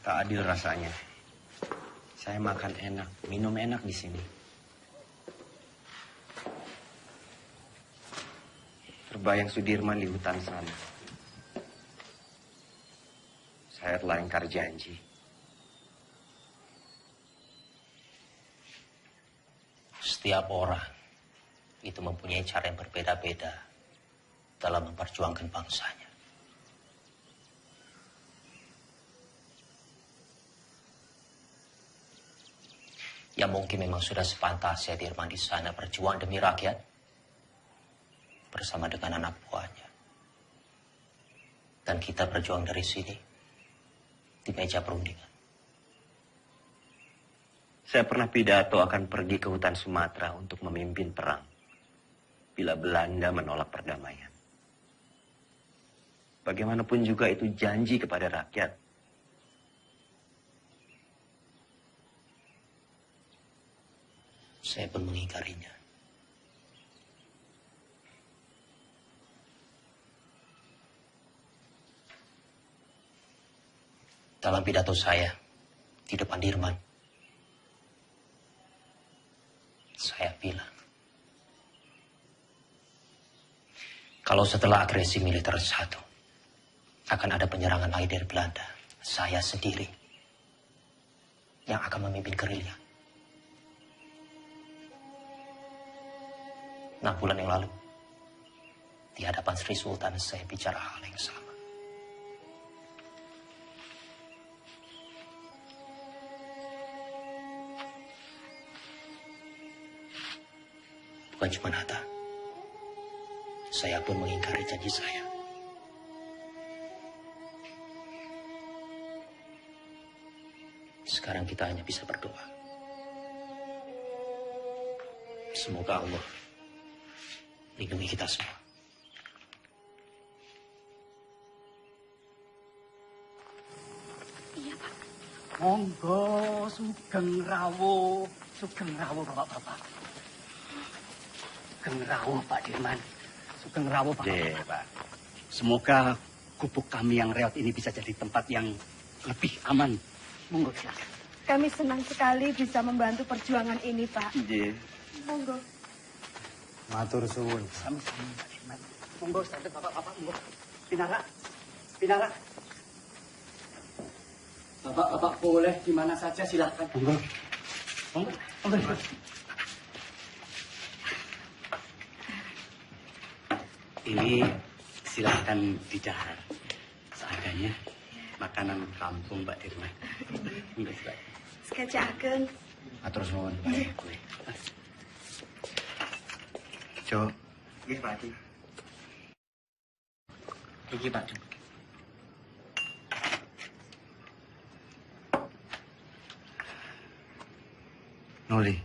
N: Tak adil rasanya. Saya makan enak, minum enak di sini.
Q: sembahyang Sudirman di hutan sana. Saya telah ingkar janji.
U: Setiap orang itu mempunyai cara yang berbeda-beda dalam memperjuangkan bangsanya. Ya mungkin memang sudah sepantasnya Dirman di sana berjuang demi rakyat bersama dengan anak buahnya. Dan kita berjuang dari sini di meja perundingan.
Q: Saya pernah pidato akan pergi ke hutan Sumatera untuk memimpin perang bila Belanda menolak perdamaian. Bagaimanapun juga itu janji kepada rakyat.
U: Saya pun mengingkarinya. Dalam pidato saya di depan Dirman, saya bilang, kalau setelah agresi militer satu, akan ada penyerangan lagi dari Belanda, saya sendiri yang akan memimpin gerilya. 6 bulan yang lalu, di hadapan Sri Sultan saya bicara hal yang sama. Bukan cuma Hatta, saya pun mengingkari janji saya. Sekarang kita hanya bisa berdoa. Semoga Allah lindungi kita semua.
L: Iya, Pak.
J: Monggo, sugeng rawuh bapak-bapak. Sugeng rawuh Pak Dirman. Sugeng rawuh Pak. Semoga gubuk kami yang reot ini bisa jadi tempat yang lebih aman. Monggo silakan.
V: Kami senang sekali bisa membantu perjuangan ini, Pak.
Q: Nggih.
V: Monggo.
C: Matur suwun.
J: Sama-sama Pak Dirman. Monggo santai bapak-bapak, monggo. Pinara. Bapak-bapak boleh di mana saja silakan. Monggo. Ini silakan didahar. Seadanya makanan kampung Pak Dirman. Monggo silakan.
V: Sekejapkan.
Q: Matur suwun. Jo. Nggih, Pak Adi.
J: Iki Pak.
F: Noli,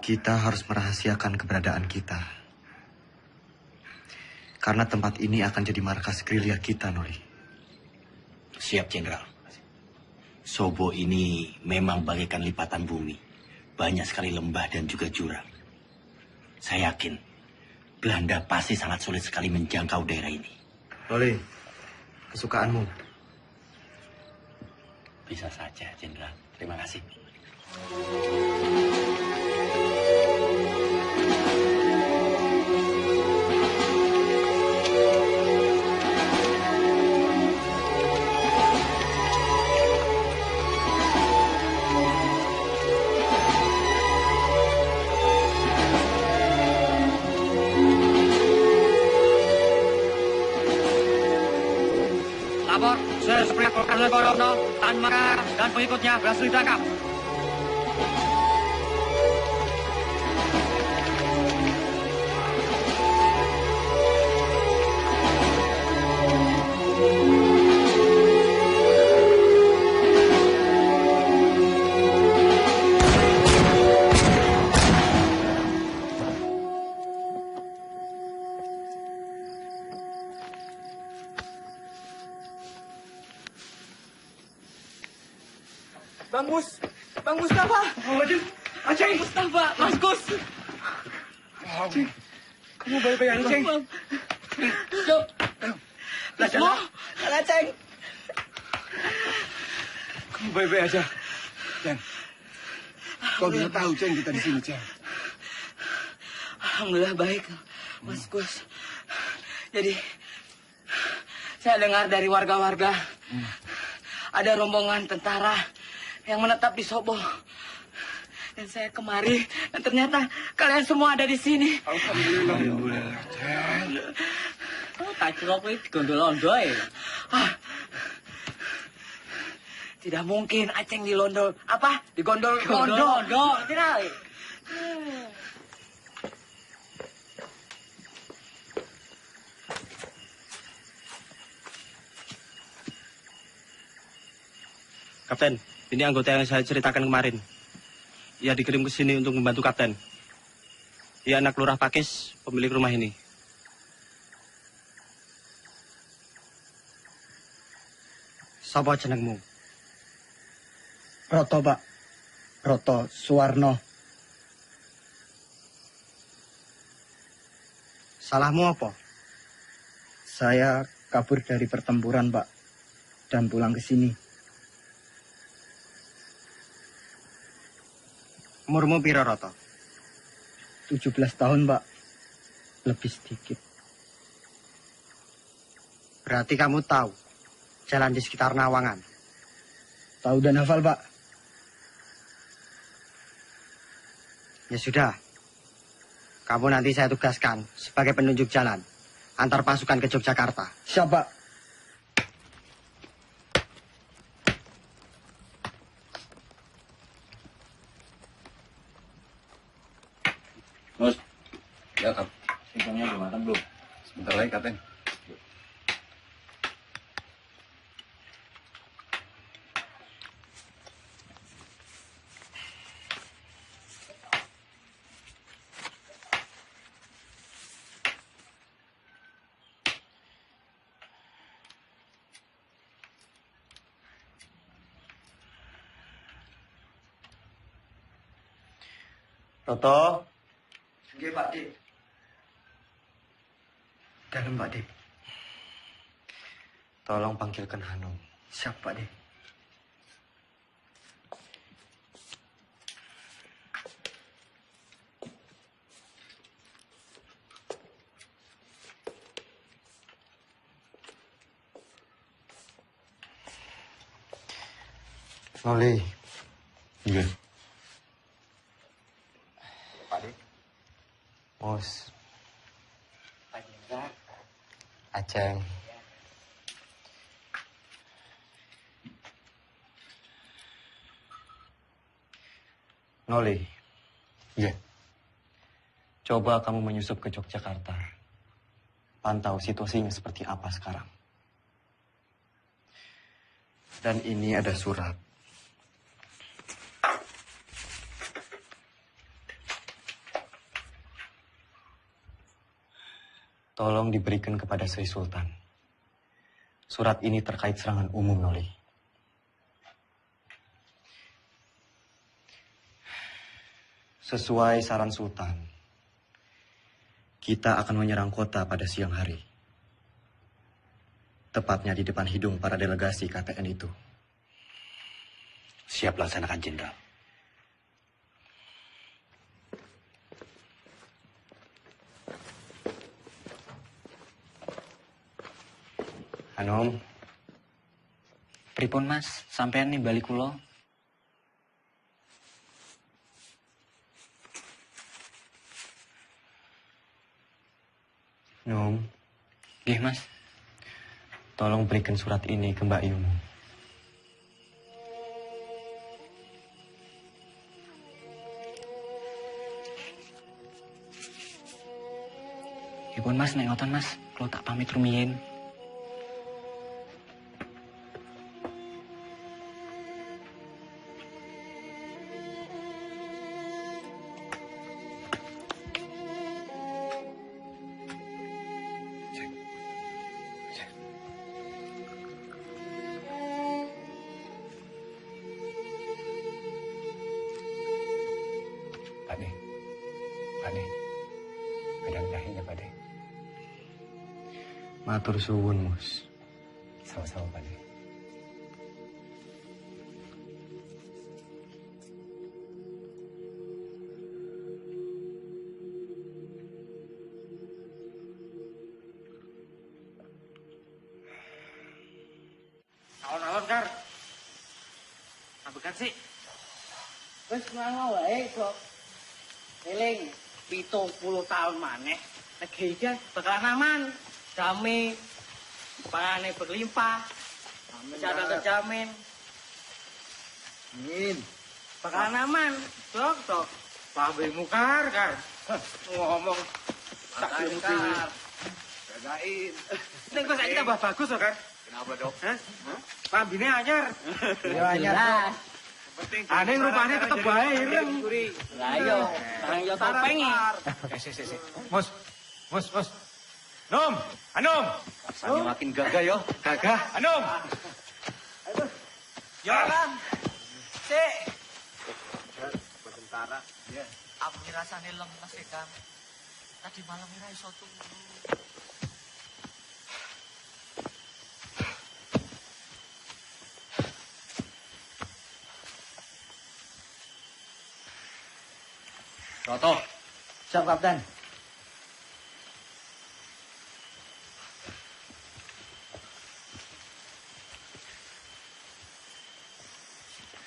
F: kita harus merahasiakan keberadaan kita. Karena tempat ini akan jadi markas gerilya kita, Noli.
U: Siap, Jenderal. Sobo ini memang bagaikan lipatan bumi. Banyak sekali lembah dan juga jurang. Saya yakin Belanda pasti sangat sulit sekali menjangkau daerah ini.
F: Noli, kesukaanmu.
U: Bisa saja, Jenderal. Terima kasih.
J: Lapor, Sesuai Kolonel Gorono, Tan Maka, dan pengikutnya berhasil ditangkap.
R: Bang Mustafa.
J: Aceh. Mustafa, Mas Gus.
R: Aceh, kamu baik-baik aja, Ceng?
J: Stop.
R: Semua,
J: Ceng.
R: Kamu baik-baik aja, Ceng. Kau bisa tahu, Ceng, kita di sini, Ceng.
L: Alhamdulillah baik, Mas Gus. Jadi, saya dengar dari warga-warga ada rombongan tentara yang menetap di Sobo. Dan saya kemari, dan ternyata kalian semua ada di sini.
J: Alhamdulillah. Oh, tak kira kowe digondol-ondol ya.
L: Tidak mungkin Aceng dilondol. Apa? Digondol-gondol.
J: Gondol-gondol.
L: Tidak.
M: Kapten, ini anggota yang saya ceritakan kemarin. Ia dikirim ke sini untuk membantu Kapten. Ia anak Lurah Pakis, pemilik rumah ini.
G: Sapa jenengmu? Roto, Pak. Roto Suwarno. Salahmu apa? Saya kabur dari pertempuran, Pak. Dan pulang ke sini. Umurmu piro, Roto? 17 tahun, Pak. Lebih sedikit. Berarti kamu tahu jalan di sekitar Nawangan? Tahu dan hafal, Pak. Ya sudah. Kamu nanti saya tugaskan sebagai penunjuk jalan. Antar pasukan ke Yogyakarta. Siap, Pak.
C: Mus, ya Kap. Singkongnya belum matang belum? Sebentar lagi, Kapten.
G: Roto. Nggih, Pak Dik. Dalam, Pak Dik. Tolong panggilkan Hanum. Siap, Pak Dik. Noli.
C: Iya.
G: Mus. Aceng. Noli.
C: Iya.
G: Coba kamu menyusup ke Yogyakarta. Pantau situasinya seperti apa sekarang. Dan ini ada surat. Tolong diberikan kepada Sri Sultan. Surat ini terkait serangan umum, Noli. Sesuai saran Sultan, kita akan menyerang kota pada siang hari. Tepatnya di depan hidung para delegasi KTN itu.
U: Siap laksanakan, Jenderal.
G: Hanum.
M: Pripun, Mas? Sampean nimbali kula.
G: Num.
M: Nggih, Mas.
G: Tolong berikan surat ini ke Mbak Yumu.
M: Ipun, Mas, nek ngoten, Mas, kula tak pamit rumiyin.
C: Pakde. Pakde. Pedang jahinya, Pakde.
G: Matur suwun, Mus.
C: Sama-sama, Pakde.
L: sih? Wis ngono wae, Dok. Eling 70 tahun maneh negeri iki bakalan aman. Damai, panganane berlimpah, kesehatan terjamin.
C: Amin.
L: Bakalan aman, Dok. Pabemu kar. Ngomong tak
C: Kar. Jagain.
L: Ning kok saiki tambah bagus kok, Kar.
C: Kenapa, Dok?
L: Hah? Pambine anyar.
C: Iya, anyar, Dok. Penting
L: Aneh rupanya tetep bae ireng. Lah iya, barang yo topeng.
C: Si. Mus. Nom, Anom.
A: Rasanya makin gagah yo. Gagah.
C: Anom.
L: Yo, Kang. Sik.
C: Sementara. Iya.
L: Aku rasane lemes sih, Kang. Tadi malam ora iso turu.
D: Roto.
G: Siap, Kapten.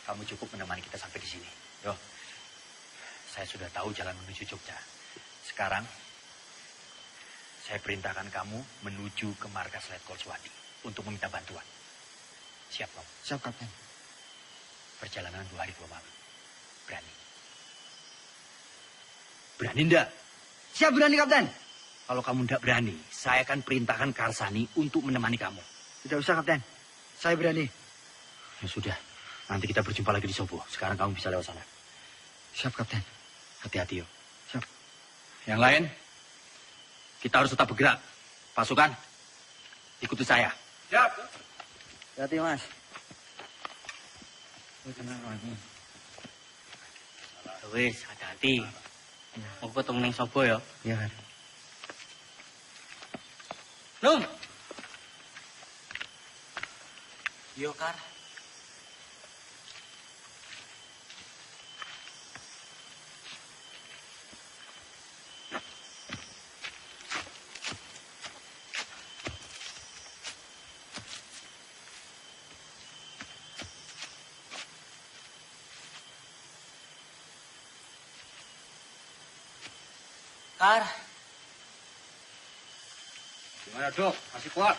D: Kamu cukup menemani kita sampai di sini. Yo, saya sudah tahu jalan menuju Jogja. Sekarang, saya perintahkan kamu menuju ke markas Letkol Suwadi untuk meminta bantuan. Siap, Om?
G: Siap, Kapten.
D: Perjalanan 2 hari 2 malam. Berani? Berani ndak?
G: Siap, berani, Kapten.
D: Kalau kamu ndak berani, saya akan perintahkan Karsani untuk menemani kamu.
G: Tidak usah, Kapten. Saya berani.
D: Ya sudah, nanti kita berjumpa lagi di Sobo. Sekarang kamu bisa lewat sana.
G: Siap, Kapten.
D: Hati-hati, yo.
G: Siap.
D: Yang lain, kita harus tetap bergerak. Pasukan, ikuti saya.
C: Siap.
G: Hati, Mas.
L: Wis, hati-hati. Mau ketemu ning Sobo ya?
G: Iya, Kar.
L: Num.
G: Yo, Kar.
L: Kar.
C: Gimana, Dok? Masih kuat?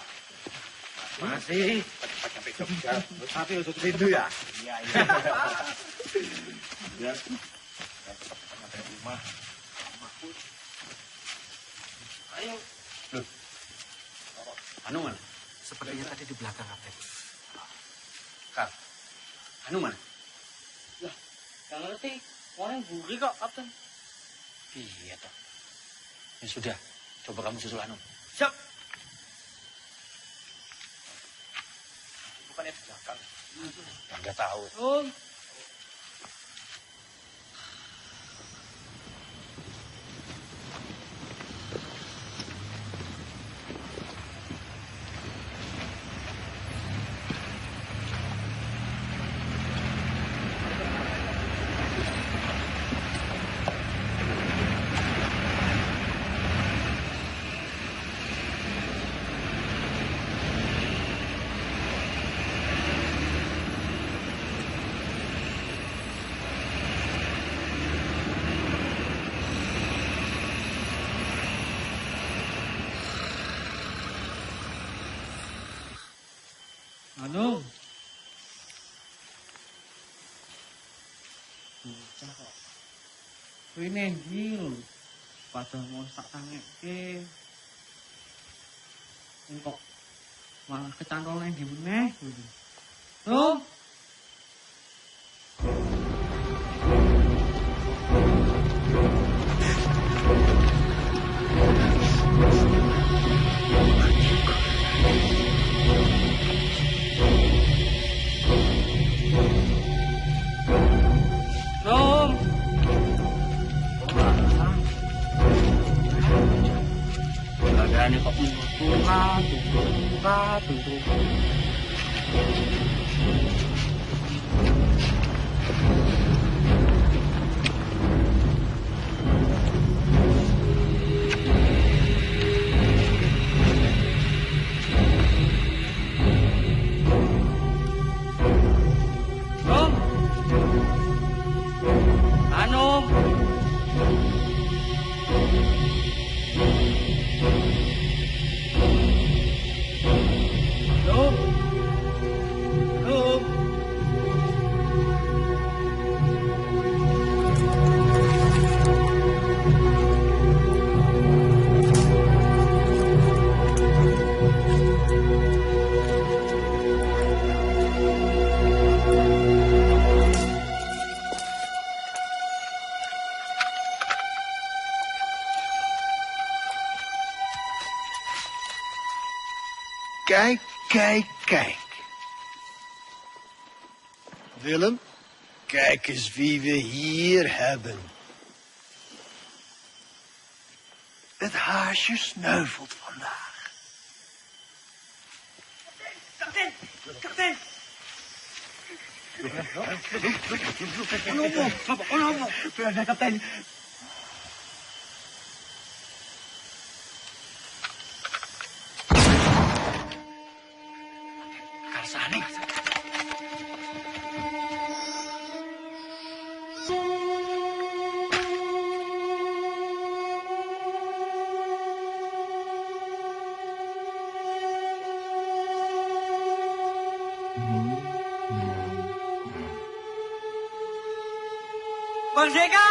L: Masih.
C: Cepat sampai Jogja. Tapi harus rindu ya? Iya. Ya. Cepat sampai rumah.
L: Ayo.
D: Loh. Anu mana?
G: Sepertinya tadi di belakang, Kapten.
D: Kak, Anu mana?
L: Lah, gak ngerti. Orang buri kok, Kapten.
D: Iya toh. Ya sudah, coba kamu susul Anu.
L: Siap.
D: Bukannya di belakang. Enggak tahu.
L: Oh.
J: Anu. Bocah kok. Kuwi ndi lho. Padahal mau tak tangekke. Kok malah kecantol nang ndi meneh. Tuh.
L: Ini kok tunggal.
K: Kijk, kijk, kijk. Willem, kijk eens wie we hier hebben. Het haasje sneuvelt vandaag.
J: Kapten! Kapten!
K: Kapten.
J: Karsani.
L: Merdeka!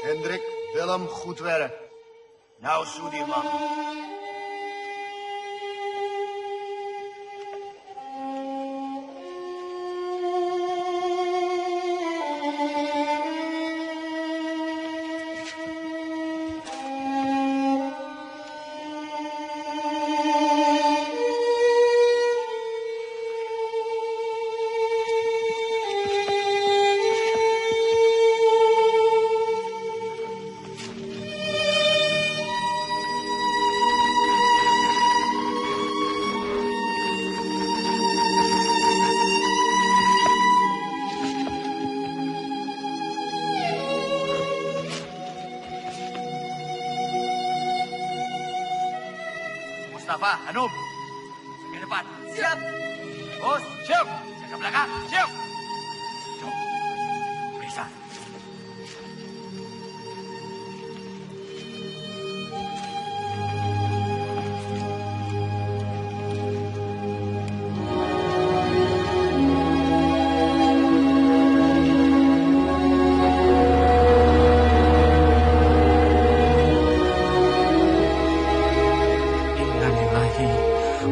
K: Hendrik, Willem, goed werk. Nou, Sudirman.
J: Mustafa, Hanum. Ke depan. Siap. Bos, siap. Jaga belakang. Siap. Yuk. Periksa.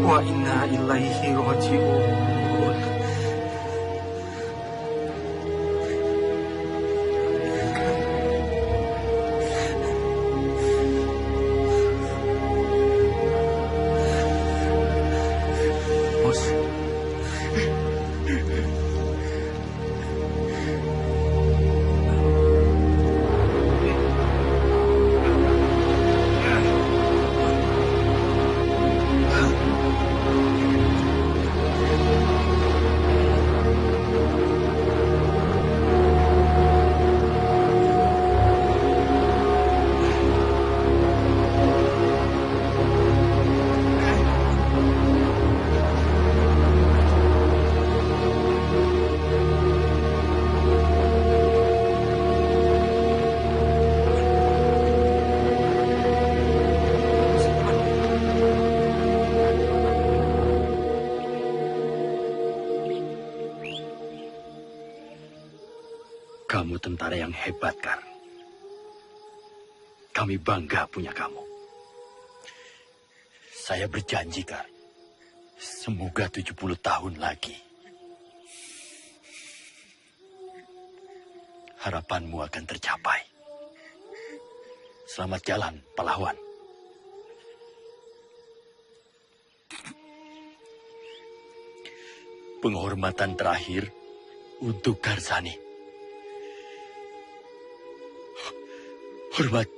F: Wa inna ilaihi raji'un. Bos.
U: Kamu tentara yang hebat, Kar. Kami bangga punya kamu. Saya berjanji, Kar. Semoga 70 tahun lagi. Harapanmu akan tercapai. Selamat jalan, pahlawan. Penghormatan terakhir untuk Karsani. Hormat,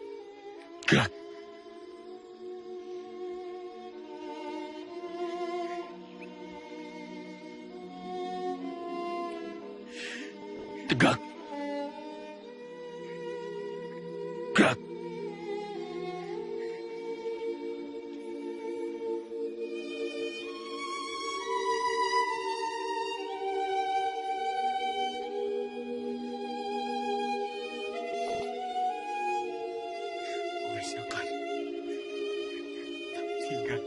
U: gerak. Tegak. Gerak. Silakan. Tinggal.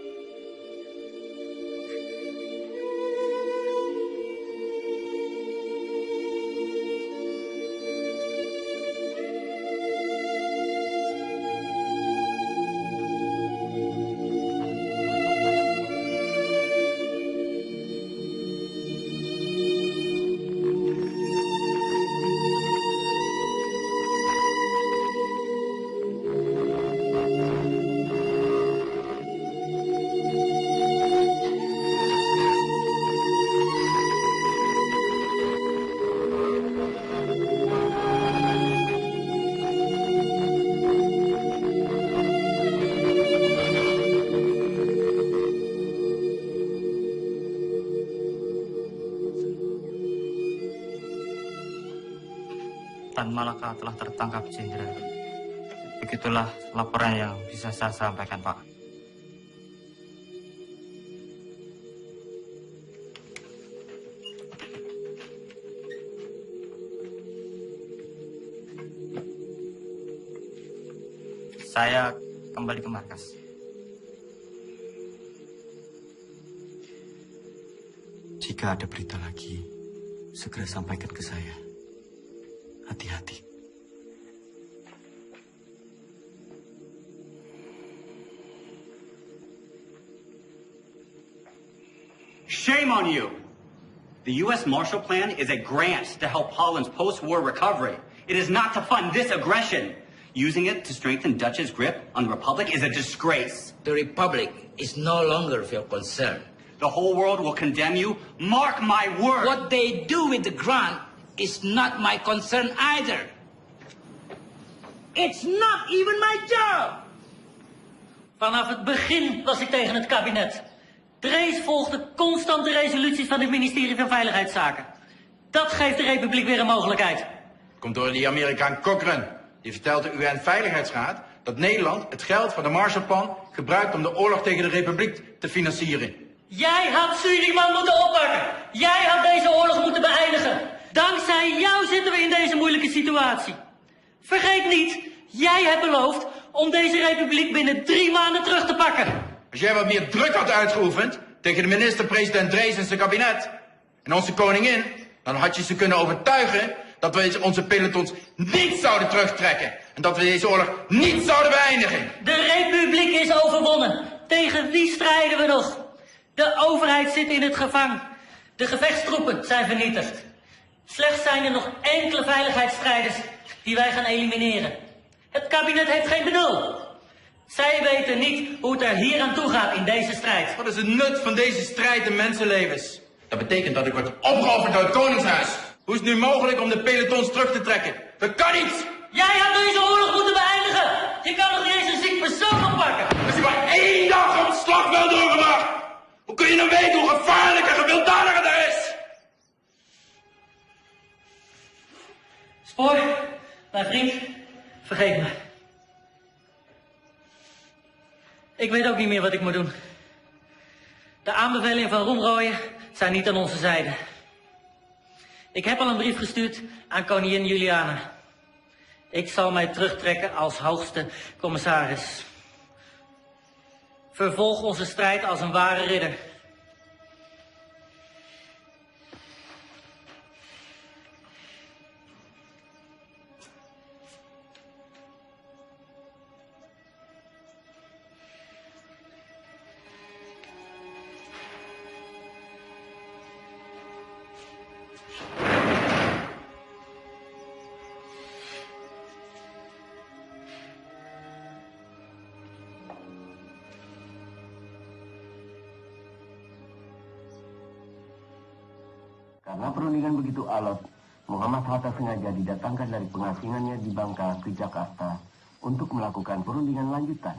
B: Sultan Malaka telah tertangkap Jenderal. Begitulah laporan yang bisa saya sampaikan, Pak. Saya kembali ke markas.
F: Jika ada berita lagi, segera sampaikan ke saya. Hati-hati.
E: Shame on you! The U.S. Marshall Plan is a grant to help Holland's post-war recovery. It is not to fund this aggression. Using it to strengthen Dutch's grip on the Republic is a disgrace.
W: The Republic is no longer of your concern.
E: The whole world will condemn you. Mark my word.
W: What they do with the grant is not my concern either. It's not even my job.
J: Vanaf het begin was ik tegen het kabinet. Drees volgde constant de resoluties van het ministerie van Veiligheidszaken. Dat geeft de Republiek weer een mogelijkheid.
X: Komt door die Amerikaan Cochrane. Die vertelt de UN-veiligheidsraad dat Nederland het geld van de Marshallplan gebruikt om de oorlog tegen de Republiek te financieren.
J: Jij had Suriname moeten oppakken. Jij had deze oorlog moeten beëindigen. Dankzij jou zitten we in deze moeilijke situatie. Vergeet niet, jij hebt beloofd om deze republiek binnen 3 maanden terug te pakken.
X: Als jij wat meer druk had uitgeoefend tegen de minister-president Drees en zijn kabinet en onze koningin, dan had je ze kunnen overtuigen dat we onze pelotons niet zouden terugtrekken en dat we deze oorlog niet zouden beëindigen.
J: De republiek is overwonnen. Tegen wie strijden we nog? De overheid zit in het gevang. De gevechtstroepen zijn vernietigd. Slechts zijn er nog enkele veiligheidsstrijders die wij gaan elimineren. Het kabinet heeft geen benul. Zij weten niet hoe het er hier aan toe gaat in deze strijd.
X: Wat is het nut van deze strijd in mensenlevens? Dat betekent dat ik word opgeofferd door het Koningshuis. Hoe is het nu mogelijk om de pelotons terug te trekken? Dat kan niet!
J: Jij had deze oorlog moeten beëindigen! Je kan nog niet eens een ziek persoon oppakken!
X: Als je maar 1 dag op het slagveld doorgebracht! Hoe kun je nou weten hoe gevaarlijk en gewelddadig het er is?
J: Spoor, mijn vriend, vergeet me. Ik weet ook niet meer wat ik moet doen. De aanbevelingen van Roemrooyen zijn niet aan onze zijde. Ik heb al een brief gestuurd aan koningin Juliana. Ik zal mij terugtrekken als hoogste commissaris. Vervolg onze strijd als een ware ridder.
Y: Karena perundingan begitu alot, Muhammad Hatta sengaja didatangkan dari pengasingannya di Bangka ke Jakarta untuk melakukan perundingan lanjutan.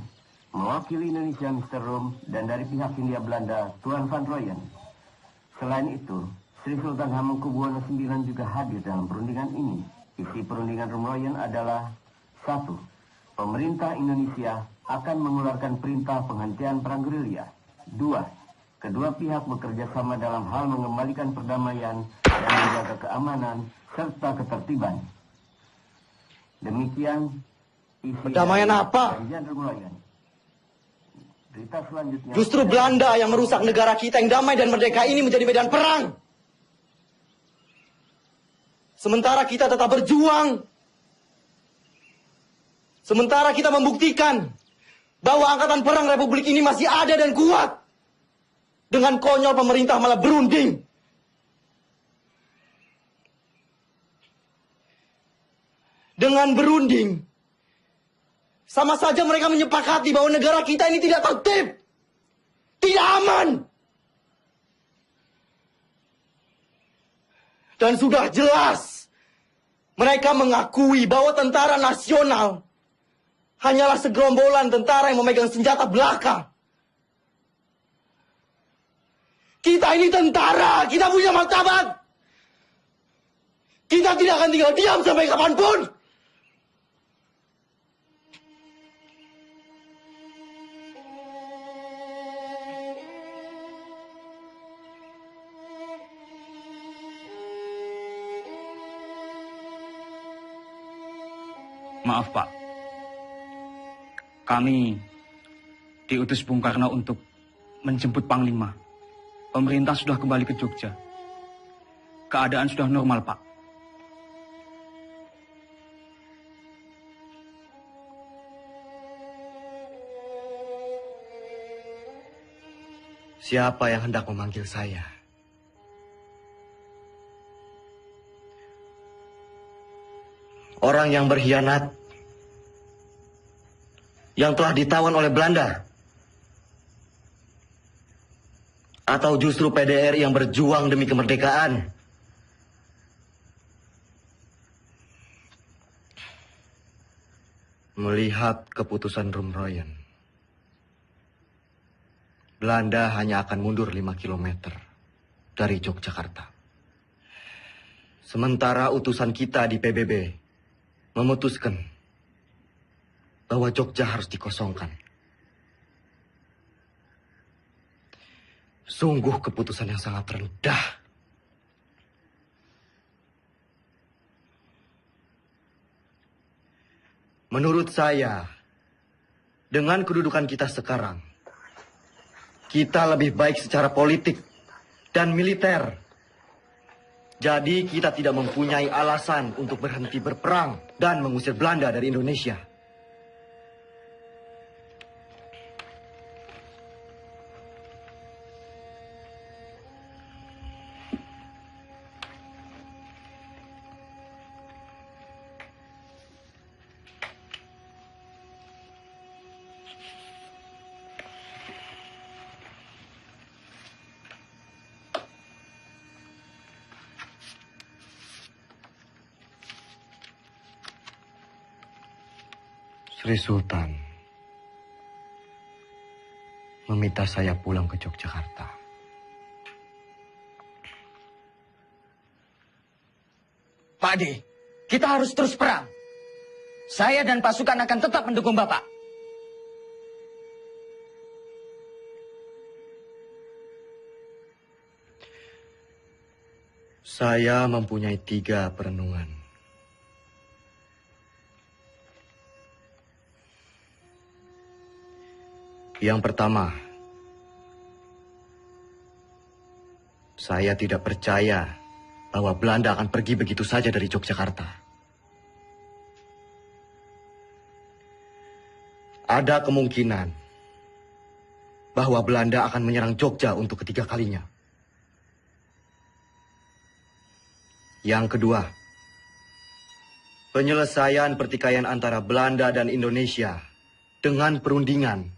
Y: Mewakili Indonesia Mr. Rom dan dari pihak Hindia Belanda Tuan Van Rooyen. Selain itu, Sri Sultan Hamengkubuwono IX juga hadir dalam perundingan ini. Isi perundingan Roem-Rooyen adalah 1. Pemerintah Indonesia akan mengeluarkan perintah penghentian perang gerilya. 2. Kedua pihak bekerja sama dalam hal mengembalikan perdamaian dan menjaga keamanan serta ketertiban. Demikian isi
Z: perdamaian apa?
Y: Perjanjian Roem-Rooyen. Berita selanjutnya.
Z: Justru Belanda yang merusak negara kita yang damai dan merdeka ini menjadi medan perang. Sementara kita tetap berjuang. Sementara kita membuktikan bahwa angkatan perang Republik ini masih ada dan kuat. Dengan konyol pemerintah malah berunding. Dengan berunding, sama saja mereka menyepakati bahwa negara kita ini tidak tertib, tidak aman. Dan sudah jelas, mereka mengakui bahwa tentara nasional hanyalah segerombolan tentara yang memegang senjata belaka. Kita ini tentara, kita punya martabat. Kita tidak akan tinggal diam sampai kapanpun.
B: Maaf, Pak. Kami diutus Bung Karno untuk menjemput Panglima. Pemerintah sudah kembali ke Jogja. Keadaan sudah normal, Pak.
Z: Siapa yang hendak memanggil saya? Orang yang berkhianat, yang telah ditawan oleh Belanda, atau justru PDRI yang berjuang demi kemerdekaan? Melihat keputusan Rumroyen, Belanda hanya akan mundur 5 km dari Yogyakarta. Sementara utusan kita di PBB memutuskan bahwa Jogja harus dikosongkan. Sungguh keputusan yang sangat rendah. Menurut saya, dengan kedudukan kita sekarang, kita lebih baik secara politik dan militer. Jadi kita tidak mempunyai alasan untuk berhenti berperang dan mengusir Belanda dari Indonesia. Sri Sultan meminta saya pulang ke Yogyakarta.
L: Pak De, kita harus terus perang. Saya dan pasukan akan tetap mendukung Bapak.
Z: Saya mempunyai 3 perenungan. Yang pertama, saya tidak percaya bahwa Belanda akan pergi begitu saja dari Yogyakarta. Ada kemungkinan bahwa Belanda akan menyerang Jogja untuk ketiga kalinya. Yang kedua, penyelesaian pertikaian antara Belanda dan Indonesia dengan perundingan,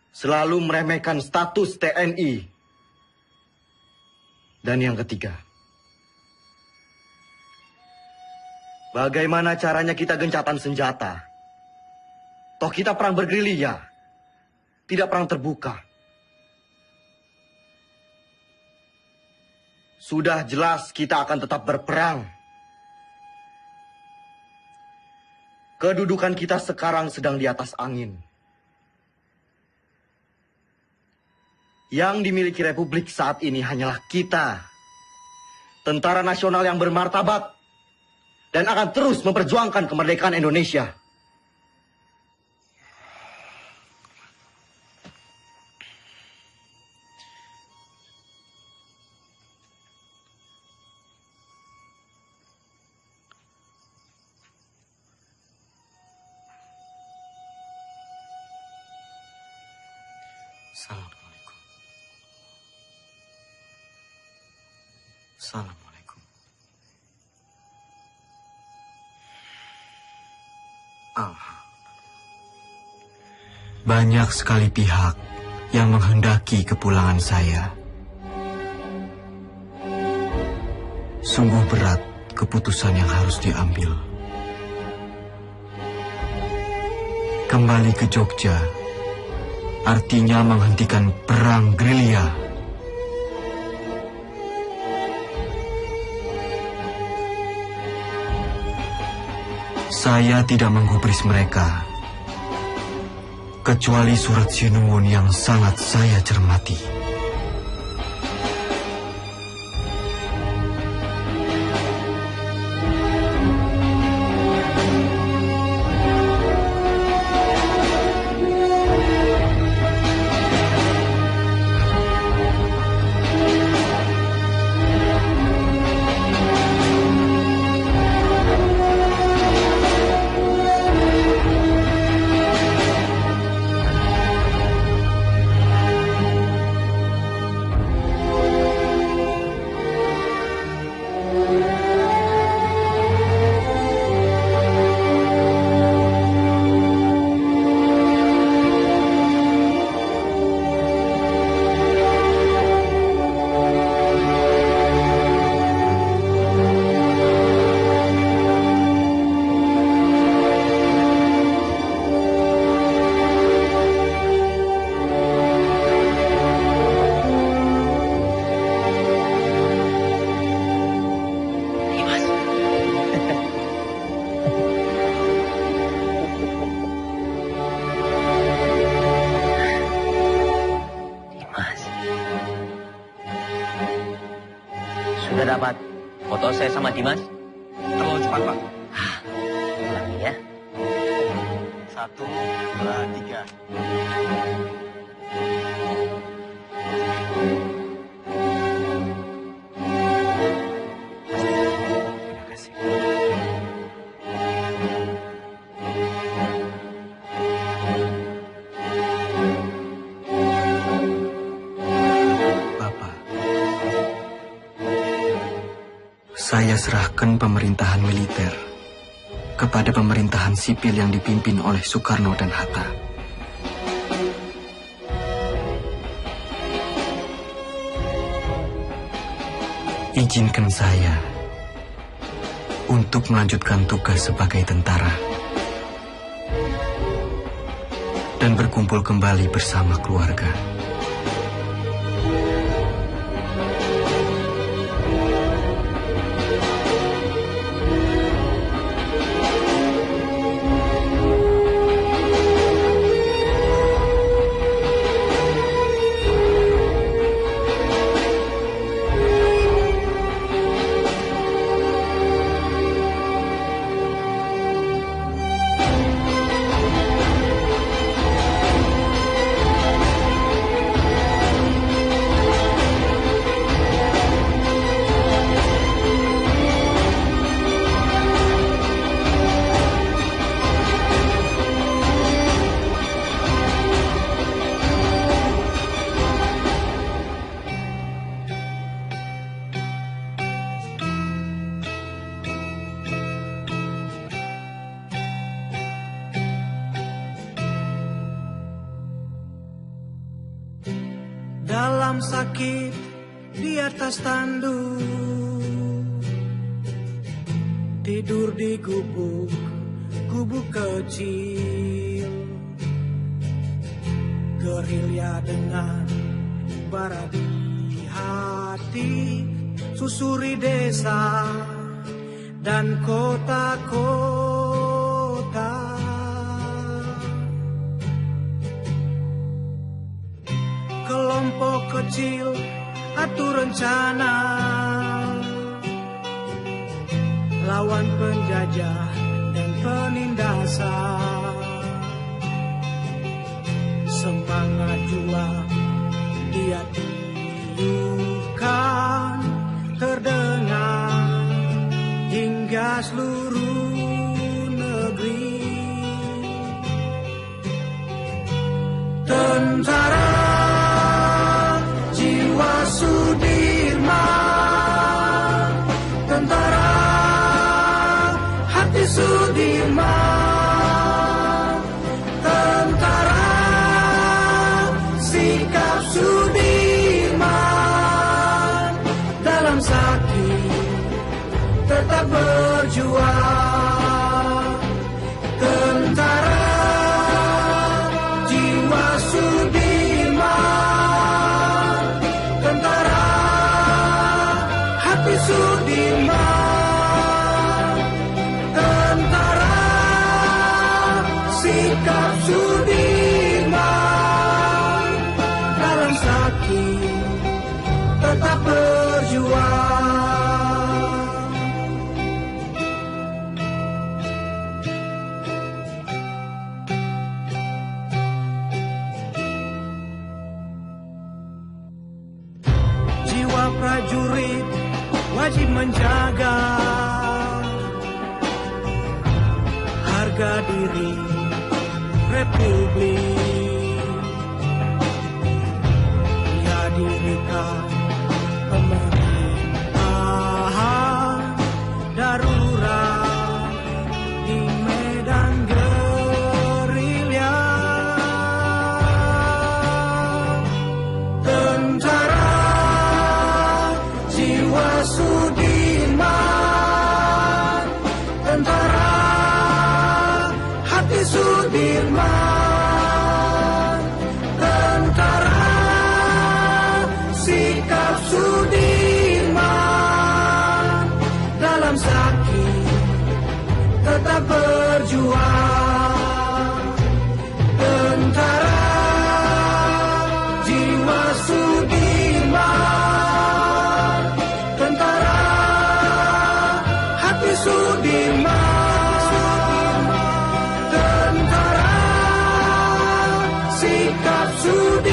Z: selalu meremehkan status TNI. Dan yang ketiga, bagaimana caranya kita gencatan senjata? Toh kita perang bergerilya, tidak perang terbuka. Sudah jelas kita akan tetap berperang. Kedudukan kita sekarang sedang di atas angin. Yang dimiliki Republik saat ini hanyalah kita, tentara nasional yang bermartabat, dan akan terus memperjuangkan kemerdekaan Indonesia. Assalamualaikum.
F: Banyak sekali pihak yang menghendaki kepulangan saya. Sungguh berat keputusan yang harus diambil. Kembali ke Jogja artinya menghentikan perang gerilya. Saya tidak menggubris mereka, kecuali surat Sinuwun yang sangat saya cermati.
H: Sudah dapat foto saya sama Dimas?
B: Terlalu cepat, Pak.
H: Ulangi ya.
B: 1, 2, 3.
F: Saya serahkan pemerintahan militer kepada pemerintahan sipil yang dipimpin oleh Soekarno dan Hatta. Izinkan saya untuk melanjutkan tugas sebagai tentara dan berkumpul kembali bersama keluarga.
I: Dalam sakit di atas tanduk, tidur di gubuk kecil, gerilya dengan bara di hati, susuri desa dan kota-kota. Kelompok kecil atur rencana lawan penjajah dan penindasan. Semangat juang dia tiupkan terdengar hingga seluruh negeri. Tentara jiwa Sudirman, tentara hati Sudirman, tentara sikap Sudirman, dalam sakit tetap berjuang. Tentara jiwa Sudirman, prajurit wajib menjaga harga diri Republik. Ya dirikan pemerintahan darurat di medan gerilya. Tentara jiwa Sudirman, tentara hati Sudirman, tentara sikap Sudirman, dalam sakit tetap berjuang. Tentara jiwa Sudirman, tentara hati Sudirman, tentara sikap Sudirman.